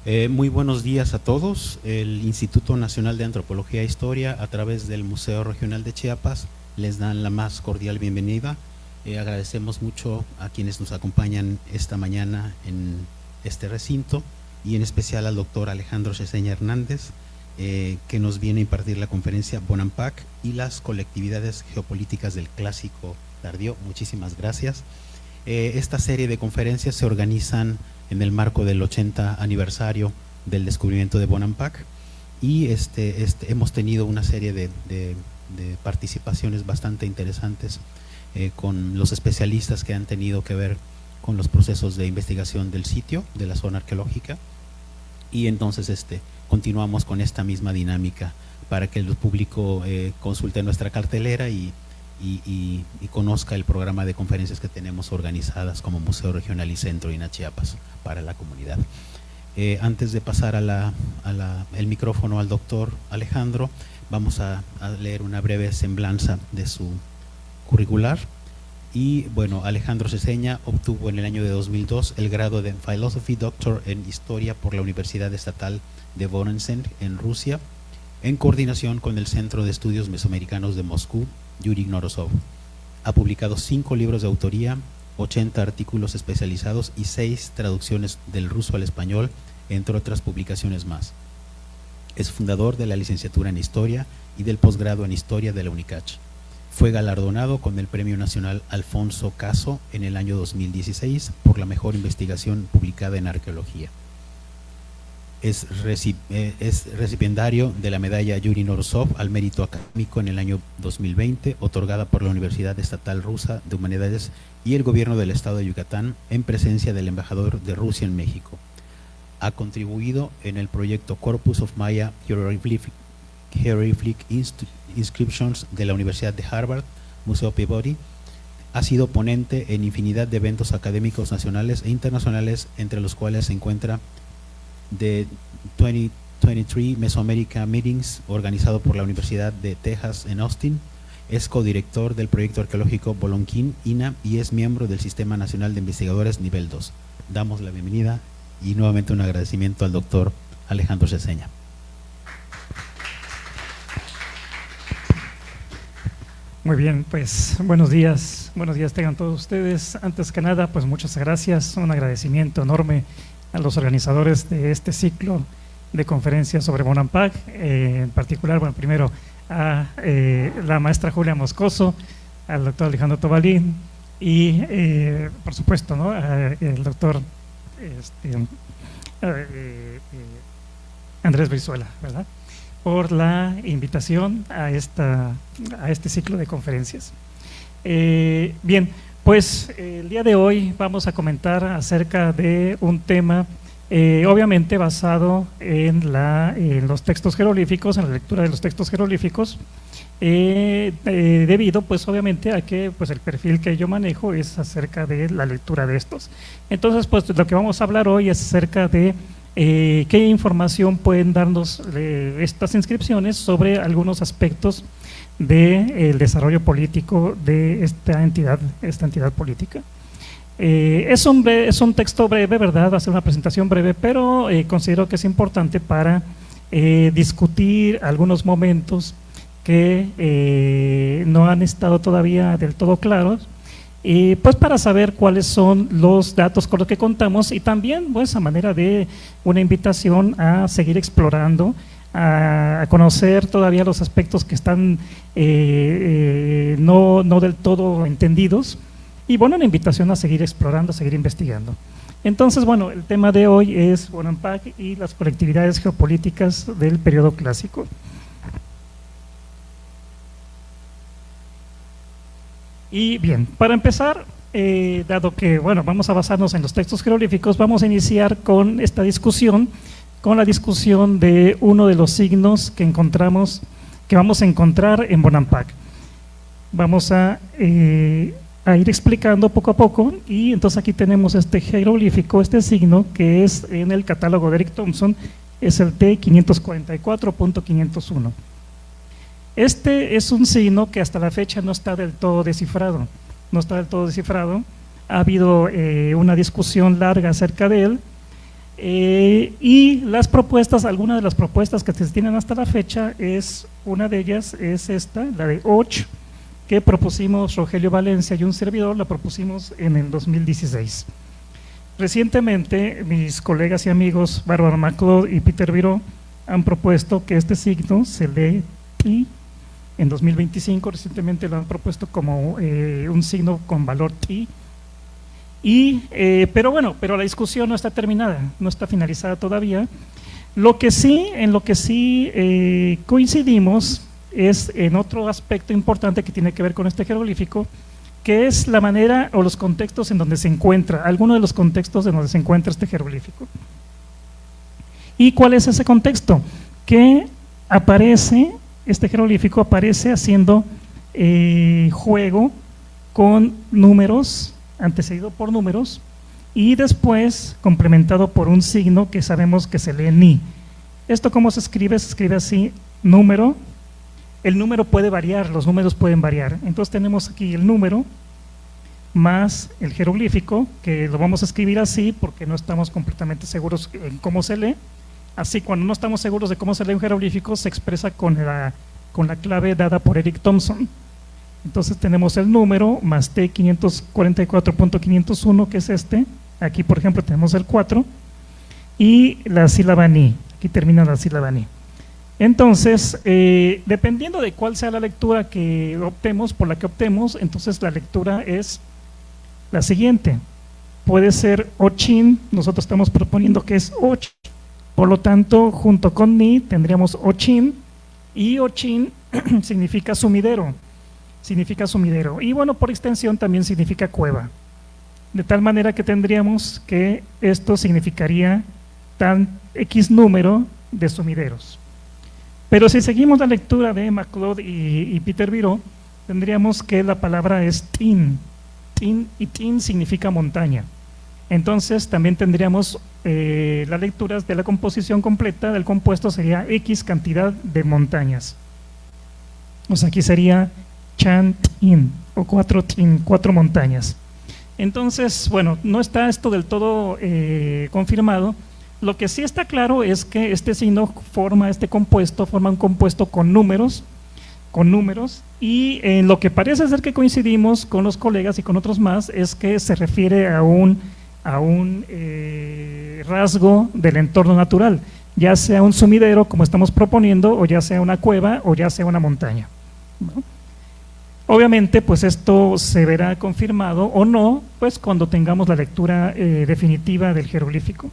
Muy buenos días a todos. El Instituto Nacional de Antropología e Historia, a través del Museo Regional de Chiapas, les dan la más cordial bienvenida. Agradecemos mucho a quienes nos acompañan esta mañana en este recinto y en especial al doctor Alejandro Ceseña Hernández, que nos viene a impartir la conferencia Bonampak y las colectividades geopolíticas del clásico tardío. Muchísimas gracias. Esta serie de conferencias se organizan en el marco del 80 aniversario del descubrimiento de Bonampak y hemos tenido una serie de participaciones bastante interesantes con los especialistas que han tenido que ver con los procesos de investigación del sitio, de la zona arqueológica, y entonces continuamos con esta misma dinámica para que el público consulte nuestra cartelera y conozca el programa de conferencias que tenemos organizadas como Museo Regional y Centro INA Chiapas para la comunidad. Antes de pasar el micrófono al doctor Alejandro, vamos a leer una breve semblanza de su curricular. Y bueno, Alejandro Ceseña obtuvo en el año de 2002 el grado de Philosophy Doctor en Historia por la Universidad Estatal de Voronezh en Rusia, en coordinación con el Centro de Estudios Mesoamericanos de Moscú, Yuri Gnorosov. Ha publicado 5 libros de autoría, 80 artículos especializados y 6 traducciones del ruso al español, entre otras publicaciones más. Es fundador de la licenciatura en Historia y del posgrado en Historia de la UNICACH. Fue galardonado con el Premio Nacional Alfonso Caso en el año 2016 por la mejor investigación publicada en arqueología. Es recipiendario de la medalla Yuri Gnorosov al mérito académico en el año 2020, otorgada por la Universidad Estatal Rusa de Humanidades y el Gobierno del Estado de Yucatán, en presencia del embajador de Rusia en México. Ha contribuido en el proyecto Corpus of Maya Hieroglyphic Inscriptions de la Universidad de Harvard, Museo Peabody. Ha sido ponente en infinidad de eventos académicos nacionales e internacionales, entre los cuales se encuentra de 2023 Mesoamerica Meetings, organizado por la Universidad de Texas en Austin. Es codirector del proyecto arqueológico Bolonquín INA y es miembro del Sistema Nacional de Investigadores Nivel 2. Damos la bienvenida y nuevamente un agradecimiento al doctor Alejandro Ceseña. Muy bien, pues buenos días tengan todos ustedes. Antes que nada, pues muchas gracias, un agradecimiento enorme a los organizadores de este ciclo de conferencias sobre Bonampak, en particular, bueno, primero a la maestra Julia Moscoso, al doctor Alejandro Tobalín y por supuesto, ¿no?, el doctor Andrés Brizuela, ¿verdad?, por la invitación a este ciclo de conferencias. Bien, pues el día de hoy vamos a comentar acerca de un tema obviamente basado en los textos jeroglíficos, en la lectura de los textos jeroglíficos, debido pues obviamente a que pues el perfil que yo manejo es acerca de la lectura de estos. Entonces pues lo que vamos a hablar hoy es acerca de qué información pueden darnos estas inscripciones sobre algunos aspectos del desarrollo político de esta entidad política. Es un texto breve, ¿verdad? Va a ser una presentación breve, pero considero que es importante para discutir algunos momentos que no han estado todavía del todo claros, pues para saber cuáles son los datos con los que contamos y también pues a manera de una invitación a seguir explorando, a conocer todavía los aspectos que están no del todo entendidos, y bueno, una invitación a seguir explorando, a seguir investigando. Entonces, bueno, el tema de hoy es Bonampak y las colectividades geopolíticas del periodo clásico. Y bien, para empezar, dado que bueno, vamos a basarnos en los textos jeroglíficos, vamos a iniciar con esta discusión, con la discusión de uno de los signos que vamos a encontrar en Bonampak. Vamos a ir explicando poco a poco, y entonces aquí tenemos este jeroglífico, este signo que es en el catálogo de Eric Thompson, es el T544.501. Este es un signo que hasta la fecha no está del todo descifrado, ha habido una discusión larga acerca de él, Y las propuestas, algunas de las propuestas que se tienen hasta la fecha, una de ellas es esta, la de Och, que propusimos Rogelio Valencia y un servidor, la propusimos en el 2016. Recientemente, mis colegas y amigos Bárbara MacLeod y Peter Viró han propuesto que este signo se lee pi. En 2025 recientemente lo han propuesto como un signo con valor pi. Pero la discusión no está terminada, no está finalizada todavía. En lo que sí coincidimos es en otro aspecto importante que tiene que ver con este jeroglífico, que es la manera o los contextos en donde se encuentra, alguno de los contextos en donde se encuentra este jeroglífico. ¿Y cuál es ese contexto? Que este jeroglífico aparece haciendo juego con números, antecedido por números, y después complementado por un signo que sabemos que se lee ni. ¿Esto cómo se escribe? Se escribe así, número. El número puede variar, los números pueden variar. Entonces tenemos aquí el número más el jeroglífico, que lo vamos a escribir así porque no estamos completamente seguros en cómo se lee. Así, cuando no estamos seguros de cómo se lee un jeroglífico, se expresa con la clave dada por Eric Thompson. Entonces tenemos el número más T544.501, que es este. Aquí, por ejemplo, tenemos el 4 y la sílaba ni. Aquí termina la sílaba ni. Entonces, dependiendo de cuál sea la lectura que optemos, por la que optemos, entonces la lectura es la siguiente. Puede ser ochin, nosotros estamos proponiendo que es och. Por lo tanto, junto con ni tendríamos ochin, y ochin significa sumidero. Y bueno, por extensión también significa cueva. De tal manera que tendríamos que esto significaría tan X número de sumideros. Pero si seguimos la lectura de MacLeod y Peter Viró, tendríamos que la palabra es tin. Y tin significa montaña. Entonces también tendríamos las lecturas de la composición completa del compuesto sería X cantidad de montañas. O sea, aquí sería chan-tin o 4 montañas. Entonces, bueno, no está esto del todo confirmado. Lo que sí está claro es que este signo forma un compuesto con números, y en lo que parece ser que coincidimos con los colegas y con otros más es que se refiere a un rasgo del entorno natural, ya sea un sumidero como estamos proponiendo, o ya sea una cueva, o ya sea una montaña, ¿no? Obviamente, pues esto se verá confirmado o no, pues cuando tengamos la lectura definitiva del jeroglífico.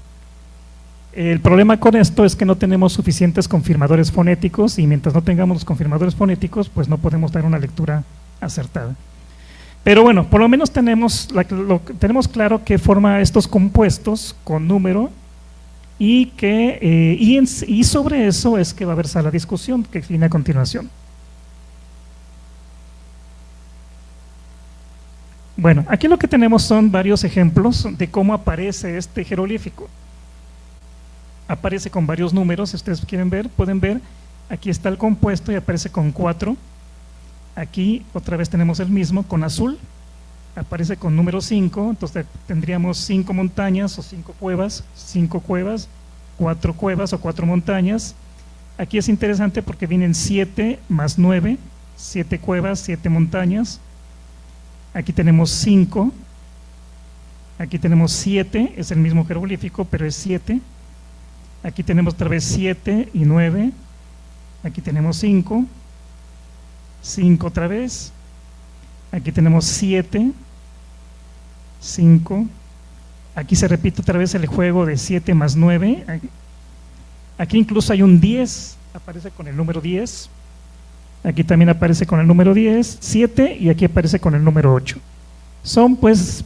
El problema con esto es que no tenemos suficientes confirmadores fonéticos, y mientras no tengamos los confirmadores fonéticos, pues no podemos dar una lectura acertada. Pero bueno, por lo menos tenemos claro que forma estos compuestos con número, y sobre eso es que va a haber la discusión que viene a continuación. Bueno, aquí lo que tenemos son varios ejemplos de cómo aparece este jeroglífico. Aparece con varios números, si ustedes quieren ver, pueden ver, aquí está el compuesto y aparece con 4. Aquí otra vez tenemos el mismo con azul, aparece con número 5, entonces tendríamos 5 montañas o 5 cuevas, 4 cuevas o 4 montañas. Aquí es interesante porque vienen 7 más 9, 7 cuevas, 7 montañas. Aquí tenemos 5, aquí tenemos 7, es el mismo jeroglífico, pero es 7. Aquí tenemos otra vez 7 y 9, aquí tenemos 5, 5 otra vez, aquí tenemos 7, 5, aquí se repite otra vez el juego de 7 más 9, aquí incluso hay un 10, aparece con el número 10. Aquí también aparece con el número 10, 7, y aquí aparece con el número 8.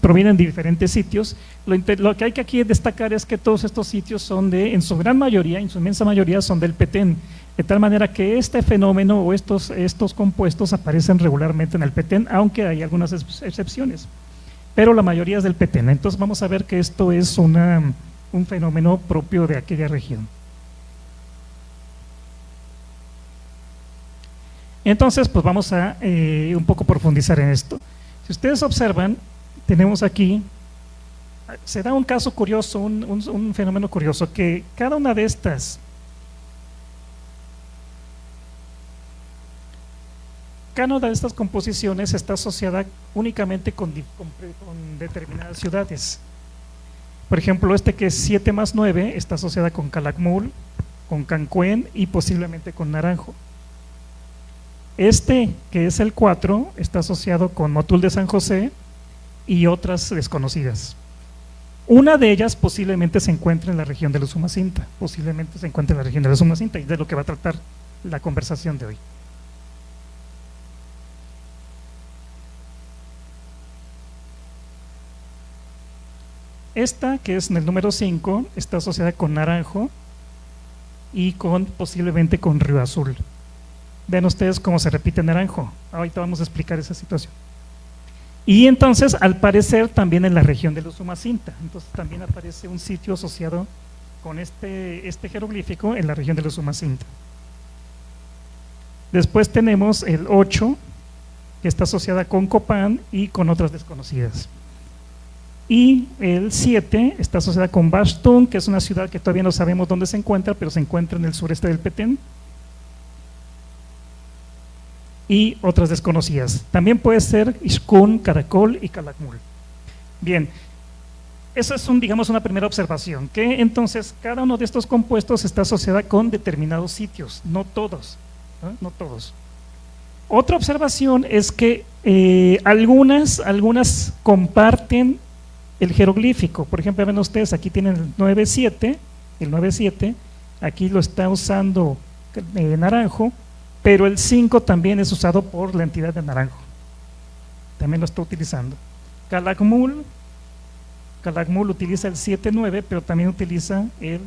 Provienen de diferentes sitios. Lo que hay que aquí destacar es que todos estos sitios son en su gran mayoría, en su inmensa mayoría, son del Petén, de tal manera que este fenómeno o estos compuestos aparecen regularmente en el Petén, aunque hay algunas excepciones, pero la mayoría es del Petén. Entonces vamos a ver que esto es un fenómeno propio de aquella región. Entonces, pues vamos a un poco profundizar en esto. Si ustedes observan, tenemos aquí se da un caso curioso, un fenómeno curioso, que cada una de estas composiciones está asociada únicamente con determinadas ciudades. Por ejemplo, que es 7 más 9 está asociada con Calakmul, con Cancuén y posiblemente con Naranjo. Que es el 4, está asociado con Motul de San José y otras desconocidas. Una de ellas posiblemente se encuentra en la región de la Usumacinta, y de lo que va a tratar la conversación de hoy. Que es en el número 5, está asociada con Naranjo y posiblemente con Río Azul. Vean ustedes cómo se repite Naranjo. Ahorita vamos a explicar esa situación. Y entonces, al parecer, también en la región de la Usumacinta. Entonces, también aparece un sitio asociado con este jeroglífico en la región de la Usumacinta. Después tenemos el 8, que está asociada con Copán y con otras desconocidas. Y el 7 está asociada con Bastún, que es una ciudad que todavía no sabemos dónde se encuentra, pero se encuentra en el sureste del Petén. Y otras desconocidas. También puede ser Ixcún, Caracol y Calakmul. Bien, esa es digamos una primera observación, que entonces cada uno de estos compuestos está asociada con determinados sitios, no todos, no todos. Otra observación es que algunas comparten el jeroglífico. Por ejemplo, ven ustedes, aquí tienen el 9-7, aquí lo está usando Naranjo, pero el 5 también es usado por la entidad de Naranjo, también lo está utilizando. Calakmul utiliza el 7-9, pero también utiliza el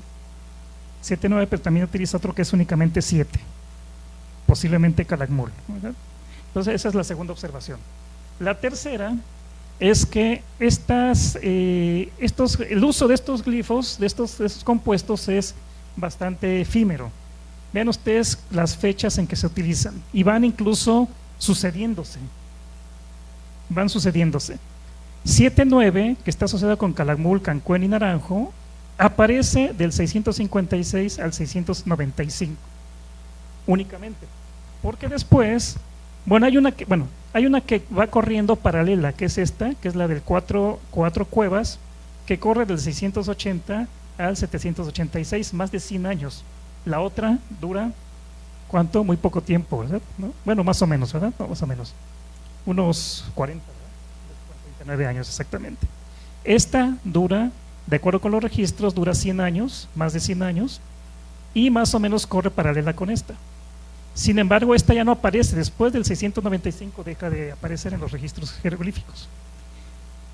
7-9, pero también utiliza otro que es únicamente 7, posiblemente Calakmul, ¿verdad? Entonces esa es la segunda observación. La tercera es que el uso de estos glifos, de estos compuestos, es bastante efímero. Vean ustedes las fechas en que se utilizan y van incluso sucediéndose. 7-9, que está asociado con Calakmul, Cancuén y Naranjo, aparece del 656 al 695 únicamente, porque después, hay una que va corriendo paralela, que es que es la del cuatro cuevas, que corre del 680 al 786, más de 100 años. La otra dura, ¿cuánto? Muy poco tiempo, ¿verdad? ¿No? Bueno, más o menos, ¿verdad? No, más o menos. Unos 40, ¿verdad? 49 años exactamente. Esta dura, de acuerdo con los registros, dura 100 años, más de 100 años, y más o menos corre paralela con esta. Sin embargo, esta ya no aparece, después del 695 deja de aparecer en los registros jeroglíficos.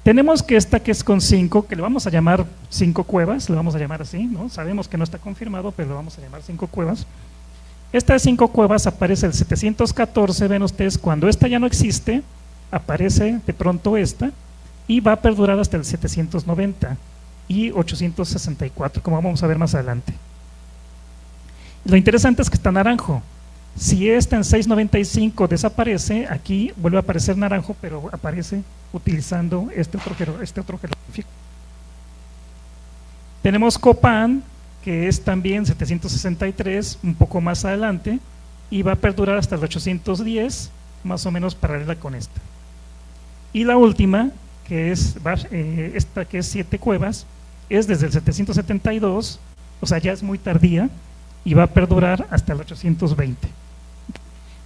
Tenemos que esta que es con 5, que le vamos a llamar 5 cuevas, le vamos a llamar así, ¿no? Sabemos que no está confirmado, pero lo vamos a llamar 5 cuevas. Esta de 5 cuevas aparece el 714, ven ustedes, cuando esta ya no existe, aparece de pronto esta, y va a perdurar hasta el 790 y 864, como vamos a ver más adelante. Lo interesante es que está Naranjo. Si esta en 695 desaparece, aquí vuelve a aparecer Naranjo, pero aparece utilizando este otro jeroglífico. Tenemos Copán, que es también 763, un poco más adelante, y va a perdurar hasta el 810, más o menos paralela con esta. Y la última, que es esta que es 7 cuevas, es desde el 772, o sea, ya es muy tardía, y va a perdurar hasta el 820.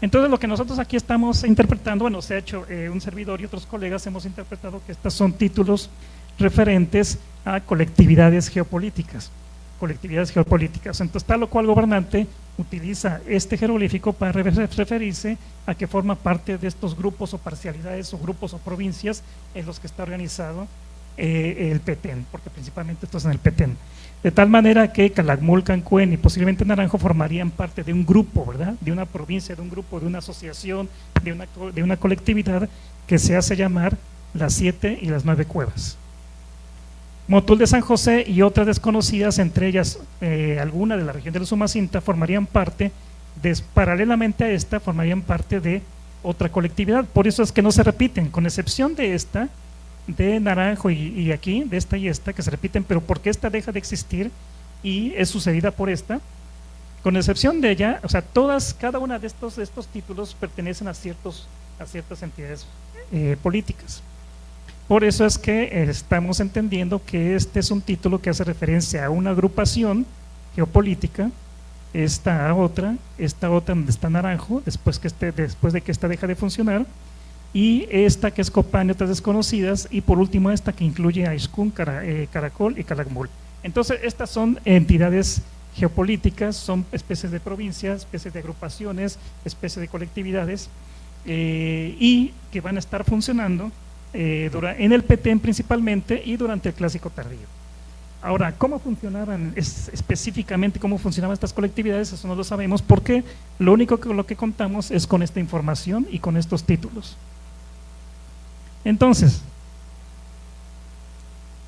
Entonces, lo que nosotros aquí estamos interpretando, bueno, se ha hecho un servidor y otros colegas hemos interpretado que estos son títulos referentes a colectividades geopolíticas. Entonces, tal o cual gobernante utiliza este jeroglífico para referirse a que forma parte de estos grupos o parcialidades o grupos o provincias en los que está organizado el Petén, porque principalmente esto es en el Petén. De tal manera que Calakmul, Cancuén y posiblemente Naranjo formarían parte de un grupo, ¿verdad? De una provincia, de un grupo, de una asociación, de una colectividad que se hace llamar las 7 y las 9 cuevas. Motul de San José y otras desconocidas, entre ellas alguna de la región de la Usumacinta, formarían parte, paralelamente a esta, formarían parte de otra colectividad. Por eso es que no se repiten, con excepción de esta, de Naranjo y aquí, de esta y esta, que se repiten, pero ¿por qué esta deja de existir y es sucedida por esta? Con excepción de ella, o sea, cada una de estos títulos pertenecen a ciertas entidades políticas. Por eso es que estamos entendiendo que este es un título que hace referencia a una agrupación geopolítica, esta otra donde está Naranjo, después de que esta deja de funcionar, y esta que es Copán y otras desconocidas, y por último esta que incluye a Ixcún, Caracol y Calakmul. Entonces estas son entidades geopolíticas, son especies de provincias, especies de agrupaciones, especies de colectividades, y que van a estar funcionando en el Petén principalmente y durante el Clásico Tardío. Ahora, ¿cómo funcionaban específicamente, cómo funcionaban estas colectividades? Eso no lo sabemos porque lo único lo que contamos es con esta información y con estos títulos. Entonces,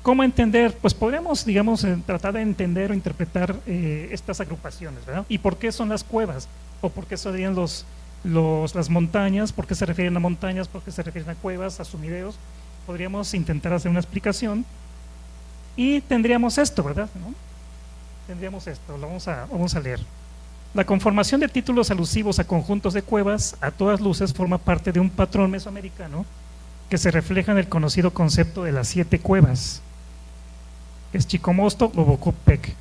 ¿cómo entender? Pues podríamos, digamos, tratar de entender o interpretar estas agrupaciones, ¿verdad? ¿Y por qué son las cuevas? ¿O por qué serían las montañas? ¿Por qué se refieren a montañas? ¿Por qué se refieren a cuevas, a sumideros? Podríamos intentar hacer una explicación y tendríamos esto, ¿verdad? ¿No? Tendríamos esto, lo vamos a leer. La conformación de títulos alusivos a conjuntos de cuevas a todas luces forma parte de un patrón mesoamericano que se refleja en el conocido concepto de las 7 cuevas, que es Chicomostoc o Bocupec.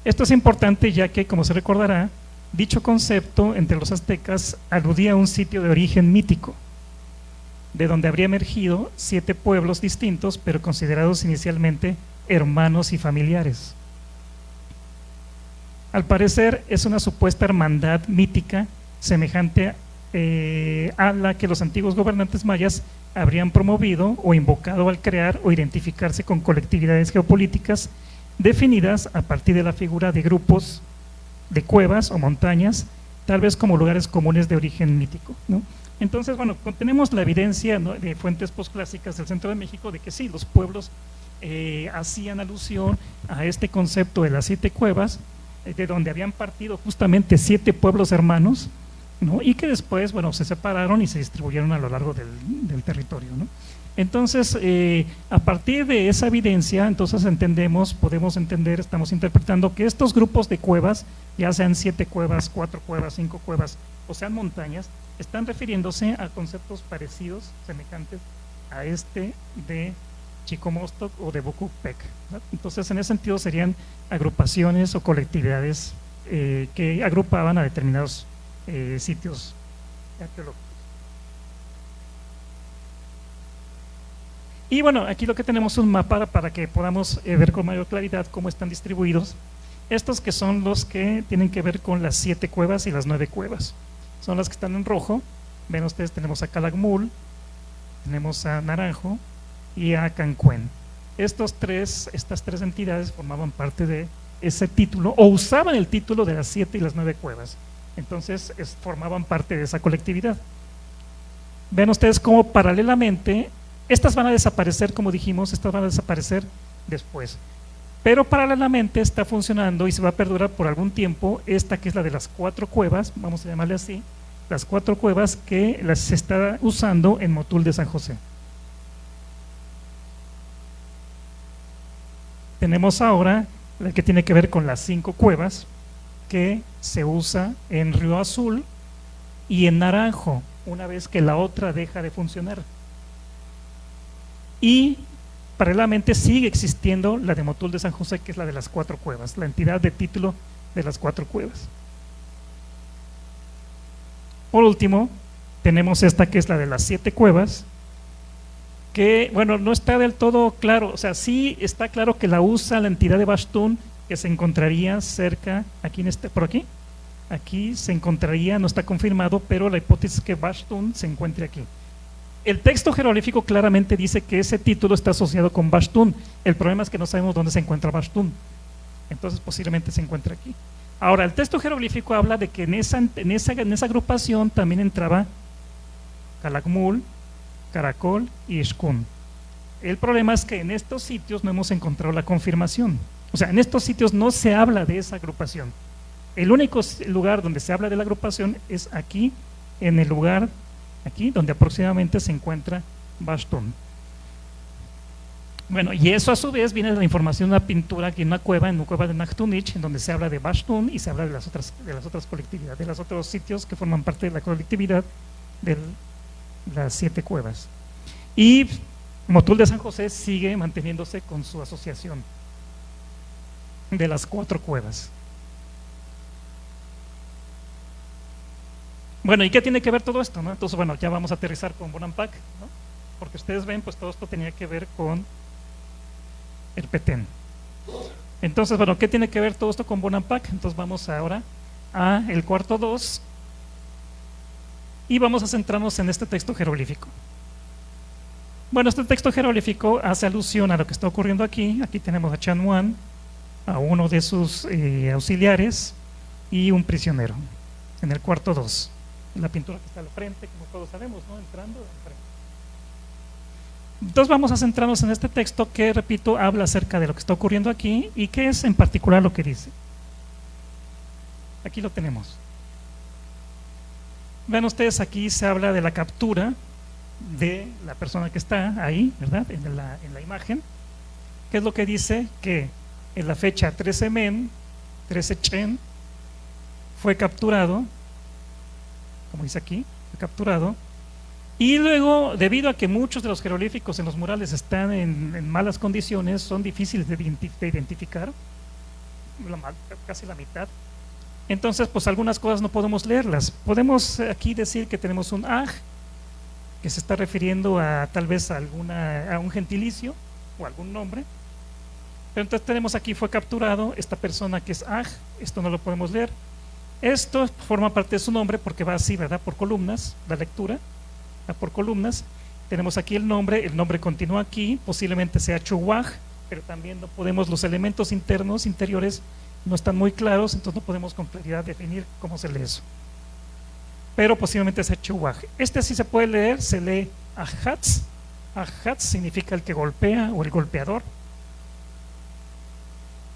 Esto es importante ya que, como se recordará, dicho concepto entre los aztecas aludía a un sitio de origen mítico, de donde habría emergido 7 pueblos distintos, pero considerados inicialmente hermanos y familiares. Al parecer es una supuesta hermandad mítica semejante a la que los antiguos gobernantes mayas habrían promovido o invocado al crear o identificarse con colectividades geopolíticas definidas a partir de la figura de grupos de cuevas o montañas, tal vez como lugares comunes de origen mítico, ¿no? Entonces, bueno, tenemos la evidencia, ¿no?, de fuentes postclásicas del centro de México de que sí, los pueblos hacían alusión a este concepto de las 7 cuevas, de donde habían partido justamente 7 pueblos hermanos, ¿no?, y que después, bueno, se separaron y se distribuyeron a lo largo del territorio, ¿no? Entonces, a partir de esa evidencia, entonces podemos entender, estamos interpretando que estos grupos de cuevas, ya sean 7 cuevas, 4 cuevas, 5 cuevas, o sean montañas, están refiriéndose a conceptos parecidos, semejantes a este de Chicomostoc o de Bocupec, ¿no? Entonces, en ese sentido serían agrupaciones o colectividades que agrupaban a determinados sitios arqueológicos. Y bueno, aquí lo que tenemos es un mapa para que podamos ver con mayor claridad cómo están distribuidos. Estos que son los que tienen que ver con las 7 cuevas y las 9 cuevas. Son las que están en rojo. Ven ustedes, tenemos a Calakmul, tenemos a Naranjo y a Cancuén. Estas 3 entidades formaban parte de ese título, o usaban el título de las 7 y las 9 cuevas. Entonces formaban parte de esa colectividad. Ven ustedes cómo paralelamente estas van a desaparecer, como dijimos, estas van a desaparecer después. Pero paralelamente está funcionando y se va a perdurar por algún tiempo esta que es la de las 4 cuevas, vamos a llamarle así, las 4 cuevas que se está usando en Motul de San José. Tenemos ahora la que tiene que ver con las 5 cuevas que se usa en Río Azul y en Naranjo, una vez que la otra deja de funcionar. Y paralelamente sigue existiendo la de Motul de San José, que es la de las 4 cuevas, la entidad de título de las 4 cuevas. Por último, tenemos esta que es la de las 7 cuevas, que, bueno, no está del todo claro, o sea, sí está claro que la usa la entidad de Pashtun, que se encontraría cerca, por aquí se encontraría, no está confirmado, pero la hipótesis es que Pashtun se encuentre aquí. El texto jeroglífico claramente dice que ese título está asociado con Pashtun. El problema es que no sabemos dónde se encuentra Pashtun. Entonces posiblemente se encuentra aquí. Ahora, el texto jeroglífico habla de que en esa agrupación también entraba Calakmul, Caracol y Ixcún. El problema es que en estos sitios no hemos encontrado la confirmación. O sea, en estos sitios no se habla de esa agrupación. El único lugar donde se habla de la agrupación es aquí, en el lugar aquí donde aproximadamente se encuentra Pashtun. Bueno, y eso a su vez viene de la información de una pintura aquí en una cueva de Nachtunich, en donde se habla de Bashtun y se habla de las otras colectividades, de los otros sitios que forman parte de la colectividad de las 7 cuevas. Y Motul de San José sigue manteniéndose con su asociación de las 4 cuevas. Bueno, ¿y qué tiene que ver todo esto, no? Entonces, bueno, ya vamos a aterrizar con Bonampak, ¿no? Porque ustedes ven, pues todo esto tenía que ver con el Petén. Entonces, bueno, ¿qué tiene que ver todo esto con Bonampak? Entonces vamos ahora a el cuarto 2 y vamos a centrarnos en este texto jeroglífico. Bueno, este texto jeroglífico hace alusión a lo que está ocurriendo aquí. Aquí tenemos a Chan Muan, a uno de sus auxiliares y un prisionero, en el cuarto 2. La pintura que está al frente, como todos sabemos, ¿no? Entrando al frente. Entonces vamos a centrarnos en este texto que, repito, habla acerca de lo que está ocurriendo aquí y qué es en particular lo que dice. Aquí lo tenemos. Vean ustedes, aquí se habla de la captura de la persona que está ahí, ¿verdad? En la imagen. ¿Qué es lo que dice? Que en la fecha 13 Men, 13 Chen, fue capturado, como dice aquí, fue capturado. Y luego, debido a que muchos de los jeroglíficos en los murales están en malas condiciones, son difíciles de identificar, casi la mitad. Entonces, pues algunas cosas no podemos leerlas. Podemos aquí decir que tenemos un aj, que se está refiriendo a tal vez a un gentilicio o algún nombre. Pero entonces tenemos aquí, fue capturado, esta persona que es aj, esto no lo podemos leer. Esto forma parte de su nombre porque va así, ¿verdad? Por columnas, la lectura. Por columnas, tenemos aquí el nombre continúa aquí, posiblemente sea Chuwaj, pero también no podemos, los elementos interiores no están muy claros, entonces no podemos con claridad definir cómo se lee eso, pero posiblemente sea Chuwaj. Este sí se puede leer, se lee Ajatz. Ajatz significa el que golpea o el golpeador,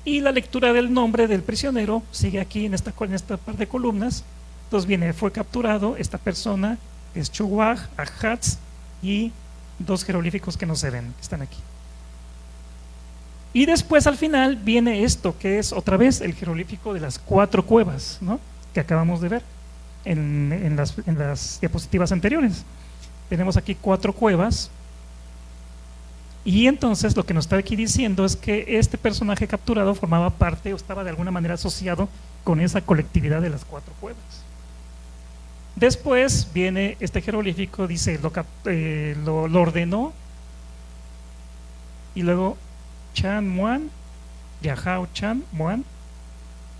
y la lectura del nombre del prisionero sigue aquí en esta par de columnas. Entonces viene, fue capturado esta persona, que es Chuwaj, Ajatz y 2 jeroglíficos que no se ven, que están aquí. Y después al final viene esto, que es otra vez el jeroglífico de las 4 cuevas, ¿no? Que acabamos de ver en las diapositivas anteriores. Tenemos aquí 4 cuevas. Y entonces lo que nos está aquí diciendo es que este personaje capturado formaba parte o estaba de alguna manera asociado con esa colectividad de las 4 cuevas. Después viene este jeroglífico, dice, lo ordenó, y luego Chan Muan, Yahao Chan Muan,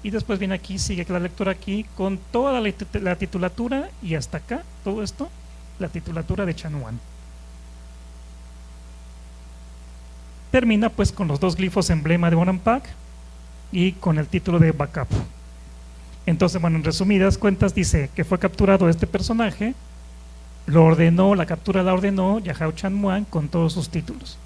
y después viene aquí, sigue la lectura aquí con toda la titulatura, y hasta acá, todo esto, la titulatura de Chan Muan. Termina pues con los 2 glifos emblema de Bonampak y con el título de Backup. Entonces, bueno, en resumidas cuentas dice que fue capturado este personaje, la captura la ordenó Yahao Chan Muan con todos sus títulos.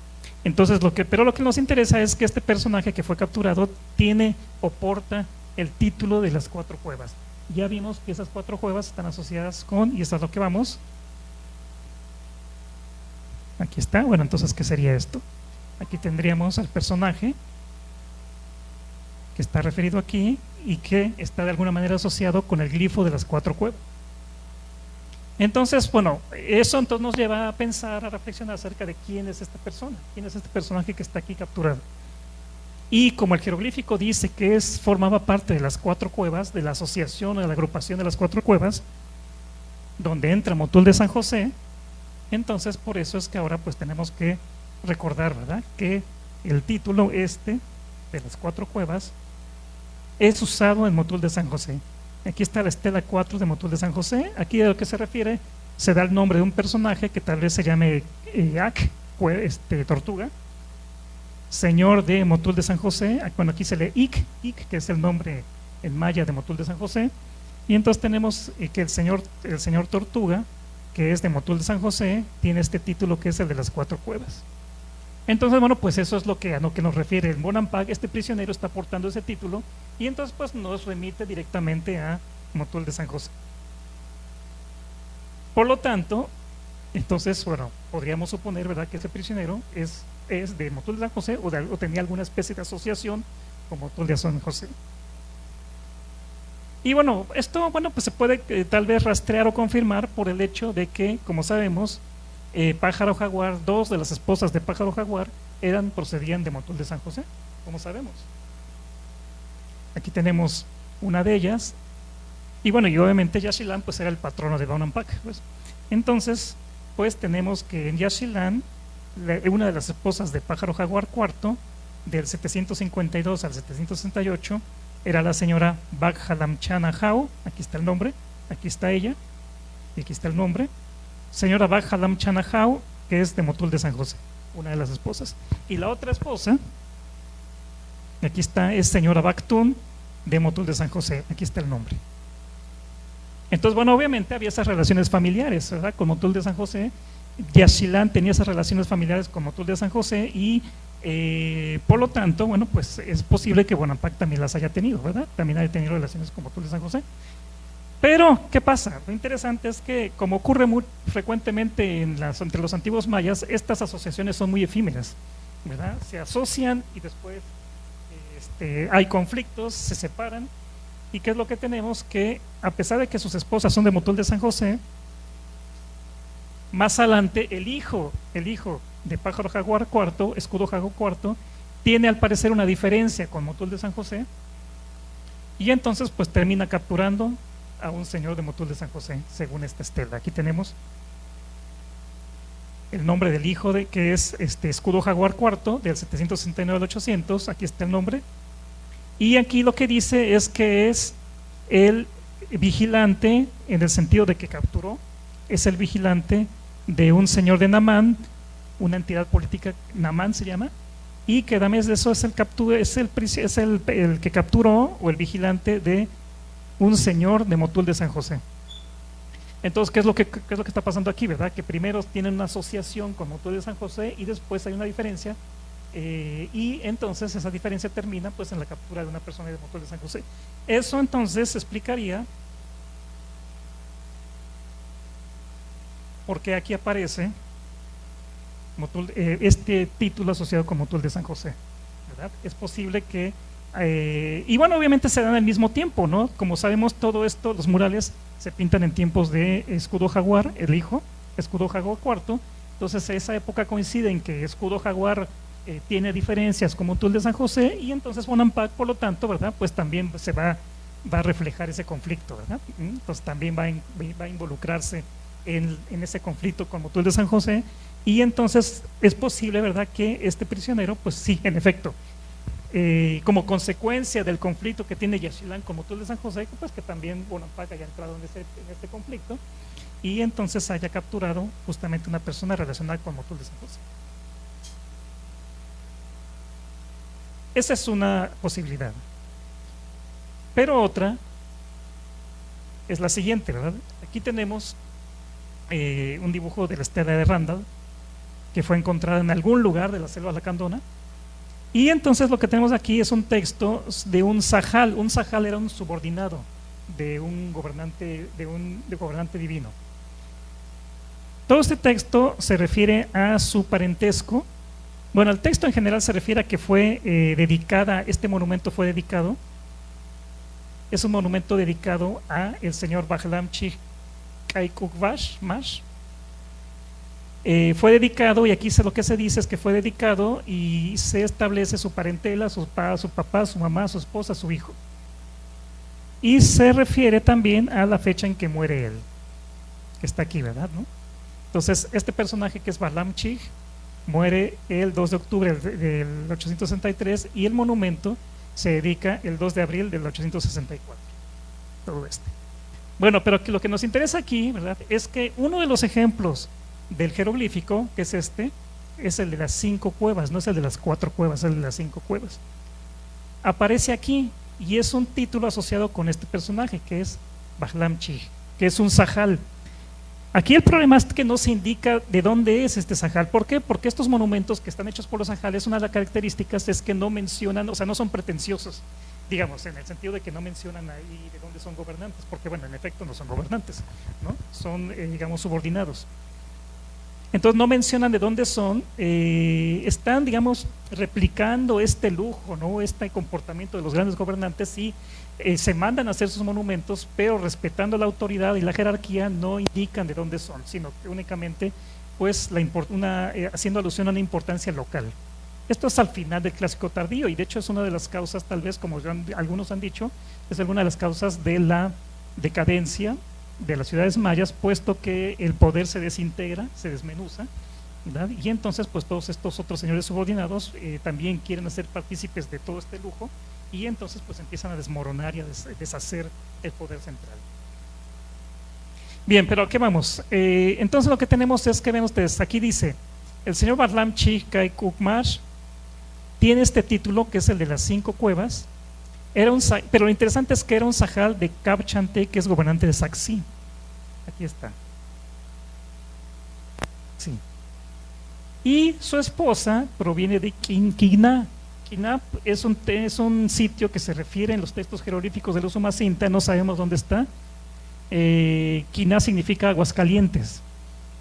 Entonces, pero lo que nos interesa es que este personaje que fue capturado tiene o porta el título de las 4 cuevas. Ya vimos que esas 4 cuevas están asociadas con, y esto es lo que vamos. Aquí está, bueno, entonces, ¿qué sería esto? Aquí tendríamos al personaje que está referido aquí y que está de alguna manera asociado con el glifo de las 4 cuevas. Entonces, bueno, eso entonces nos lleva a pensar, a reflexionar acerca de quién es esta persona, quién es este personaje que está aquí capturado. Y como el jeroglífico dice que formaba parte de las 4 cuevas, de la asociación o de la agrupación de las 4 cuevas, donde entra Motul de San José, entonces por eso es que ahora pues tenemos que recordar, ¿verdad?, que el título de las 4 cuevas es usado en Motul de San José. Aquí está la estela 4 de Motul de San José. Aquí a lo que se refiere, se da el nombre de un personaje que tal vez se llame Ak, Tortuga, señor de Motul de San José. Bueno, aquí se lee Ik, que es el nombre en maya de Motul de San José. Y entonces tenemos que el señor Tortuga, que es de Motul de San José, tiene este título que es el de las 4 cuevas. Entonces, bueno, pues eso es a lo que nos refiere el Bonampak. Este prisionero está portando ese título y entonces pues nos remite directamente a Motul de San José. Por lo tanto, Entonces, bueno, podríamos suponer, ¿verdad?, que ese prisionero es de Motul de San José o tenía alguna especie de asociación con Motul de San José. Y bueno, esto, bueno, pues se puede tal vez rastrear o confirmar por el hecho de que, como sabemos, Pájaro Jaguar, dos de las esposas de Pájaro Jaguar procedían de Motul de San José, como sabemos. Aquí tenemos una de ellas, y bueno, y obviamente Yaxchilán pues era el patrono de Bonampak, pues. Entonces, pues tenemos que en Yaxchilán, una de las esposas de Pájaro Jaguar IV, del 752 al 768, era la señora Baghalamchana Hau, aquí está el nombre, aquí está ella, y aquí está el nombre, señora Baghalamchana Hau, que es de Motul de San José, una de las esposas. Y la otra esposa, aquí está, es señora Bactún, de Motul de San José, aquí está el nombre. Entonces, bueno, obviamente había esas relaciones familiares, ¿verdad?, con Motul de San José. Yaxchilán tenía esas relaciones familiares con Motul de San José y por lo tanto, bueno, pues es posible que Bonampak también las haya tenido, ¿verdad? También haya tenido relaciones con Motul de San José. Pero, ¿qué pasa? Lo interesante es que, como ocurre muy frecuentemente entre los antiguos mayas, estas asociaciones son muy efímeras, ¿verdad? Se asocian y después hay conflictos, se separan. ¿Y qué es lo que tenemos? Que a pesar de que sus esposas son de Motul de San José, más adelante el hijo de Pájaro Jaguar IV, Escudo Jaguar IV, tiene al parecer una diferencia con Motul de San José, y entonces pues termina capturando a un señor de Motul de San José, según esta estela. Aquí tenemos el nombre del hijo que es Escudo Jaguar IV, del 769 al 800, aquí está el nombre. Y aquí lo que dice es que es el vigilante, en el sentido de que capturó, es el vigilante de un señor de Namán, una entidad política, Namán se llama, y que además de eso es el que capturó, o el vigilante de un señor de Motul de San José. Entonces, ¿qué es lo que está pasando aquí, verdad? Que primero tienen una asociación con Motul de San José y después hay una diferencia. Y entonces esa diferencia termina pues en la captura de una persona de Motul de San José. Eso entonces explicaría por qué aquí aparece este título asociado con Motul de San José, ¿verdad? Es posible que y bueno, obviamente se dan al mismo tiempo, ¿no? Como sabemos, todo esto, los murales se pintan en tiempos de Escudo Jaguar, el hijo, Escudo Jaguar IV. Entonces esa época coincide en que Escudo Jaguar tiene diferencias con Motul de San José, y entonces Bonampak, por lo tanto, ¿verdad?, pues también se va a reflejar ese conflicto, ¿verdad? Entonces también va a involucrarse en ese conflicto con Motul de San José, y entonces es posible, ¿verdad?, que este prisionero, pues sí, en efecto, como consecuencia del conflicto que tiene Yaxchilán con Motul de San José, pues que también Bonampak haya entrado en este conflicto y entonces haya capturado justamente una persona relacionada con Motul de San José. Esa es una posibilidad. Pero otra es la siguiente, ¿verdad? Aquí tenemos un dibujo de la estela de Randall que fue encontrada en algún lugar de la selva lacandona, y entonces lo que tenemos aquí es un texto de un sajal. Un sajal era un subordinado de un gobernante, de gobernante divino. Todo este texto se refiere a su parentesco. Bueno, el texto en general se refiere a que fue dedicada, este monumento fue dedicado, es un monumento dedicado a el señor Baghalamchik Kaikukvash Mash. Fue dedicado, y aquí lo que se dice es que fue dedicado y se establece su parentela, su papá, su mamá, su esposa, su hijo. Y se refiere también a la fecha en que muere él, que está aquí, ¿verdad?, ¿no? Entonces, este personaje que es Baghalamchik muere el 2 de octubre del 863 y el monumento se dedica el 2 de abril del 864. Todo esto. Bueno, pero lo que nos interesa aquí, ¿verdad?, es que uno de los ejemplos del jeroglífico, que es es el de las 5 cuevas, no es el de las 4 cuevas, es el de las 5 cuevas. Aparece aquí y es un título asociado con este personaje que es Baghalamchik, que es un sajal. Aquí el problema es que no se indica de dónde es este sajal. ¿Por qué? Porque estos monumentos que están hechos por los sajales, una de las características es que no mencionan, o sea, no son pretenciosos, digamos, en el sentido de que no mencionan ahí de dónde son gobernantes, porque bueno, en efecto no son gobernantes, ¿no? Son, digamos, subordinados. Entonces no mencionan de dónde son, están, digamos, replicando este lujo, ¿no? Este comportamiento de los grandes gobernantes y se mandan a hacer sus monumentos, pero respetando la autoridad y la jerarquía no indican de dónde son, sino que únicamente pues haciendo alusión a una importancia local. Esto es al final del clásico tardío y de hecho es una de las causas, tal vez como algunos han dicho, es alguna de las causas de la decadencia de las ciudades mayas, puesto que el poder se desintegra, se desmenuza, ¿verdad? Y entonces pues todos estos otros señores subordinados también quieren hacer partícipes de todo este lujo y entonces pues empiezan a desmoronar y a deshacer el poder central. Bien, pero ¿a qué vamos? Entonces lo que tenemos es que ven ustedes, aquí dice, el señor Barlam Chi Kai Kukmash tiene este título que es el de las 5 cuevas. Pero lo interesante es que era un sajal de Kabchante, que es gobernante de Saxí. Aquí está. Sí. Y su esposa proviene de Quiná. Quiná es un sitio que se refiere en los textos jeroglíficos de los Umacinta, no sabemos dónde está. Quiná significa Aguascalientes.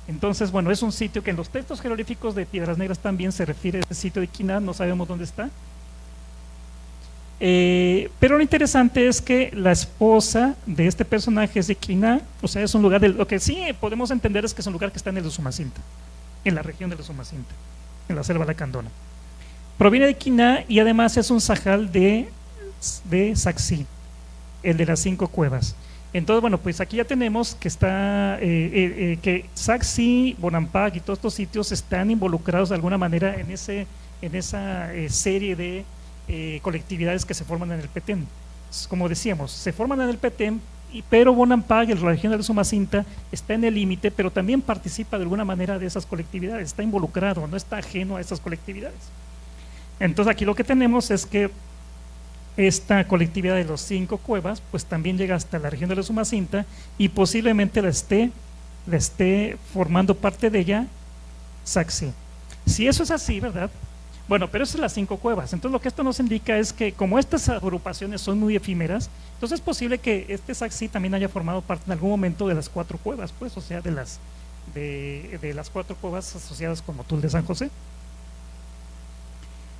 Entonces, bueno, es un sitio que en los textos jeroglíficos de Piedras Negras también se refiere a ese sitio de Quiná, no sabemos dónde está. Pero lo interesante es que la esposa de este personaje es de Quiná, o sea, es un lugar, lo que sí podemos entender es que es un lugar que está en el Usumacinta, en la región del Usumacinta, en la selva lacandona. Proviene de Quiná y además es un sajal de Saxí, el de las 5 cuevas. Entonces, bueno, pues aquí ya tenemos que está, que Saxí, Bonampak y todos estos sitios están involucrados de alguna manera en esa serie de colectividades que se forman en el Petén. Como decíamos, se forman en el Petén, pero Bonampak, la región del Usumacinta, está en el límite, pero también participa de alguna manera de esas colectividades, está involucrado, no está ajeno a esas colectividades. Entonces aquí lo que tenemos es que esta colectividad de los 5 cuevas, pues también llega hasta la región del Usumacinta y posiblemente la esté formando parte de ella Saxí. Si eso es así, ¿verdad? Bueno, pero esas son las 5 cuevas. Entonces lo que esto nos indica es que como estas agrupaciones son muy efímeras, entonces es posible que este Saxí también haya formado parte en algún momento de las 4 cuevas, pues, o sea, de las 4 cuevas asociadas con Motul de San José.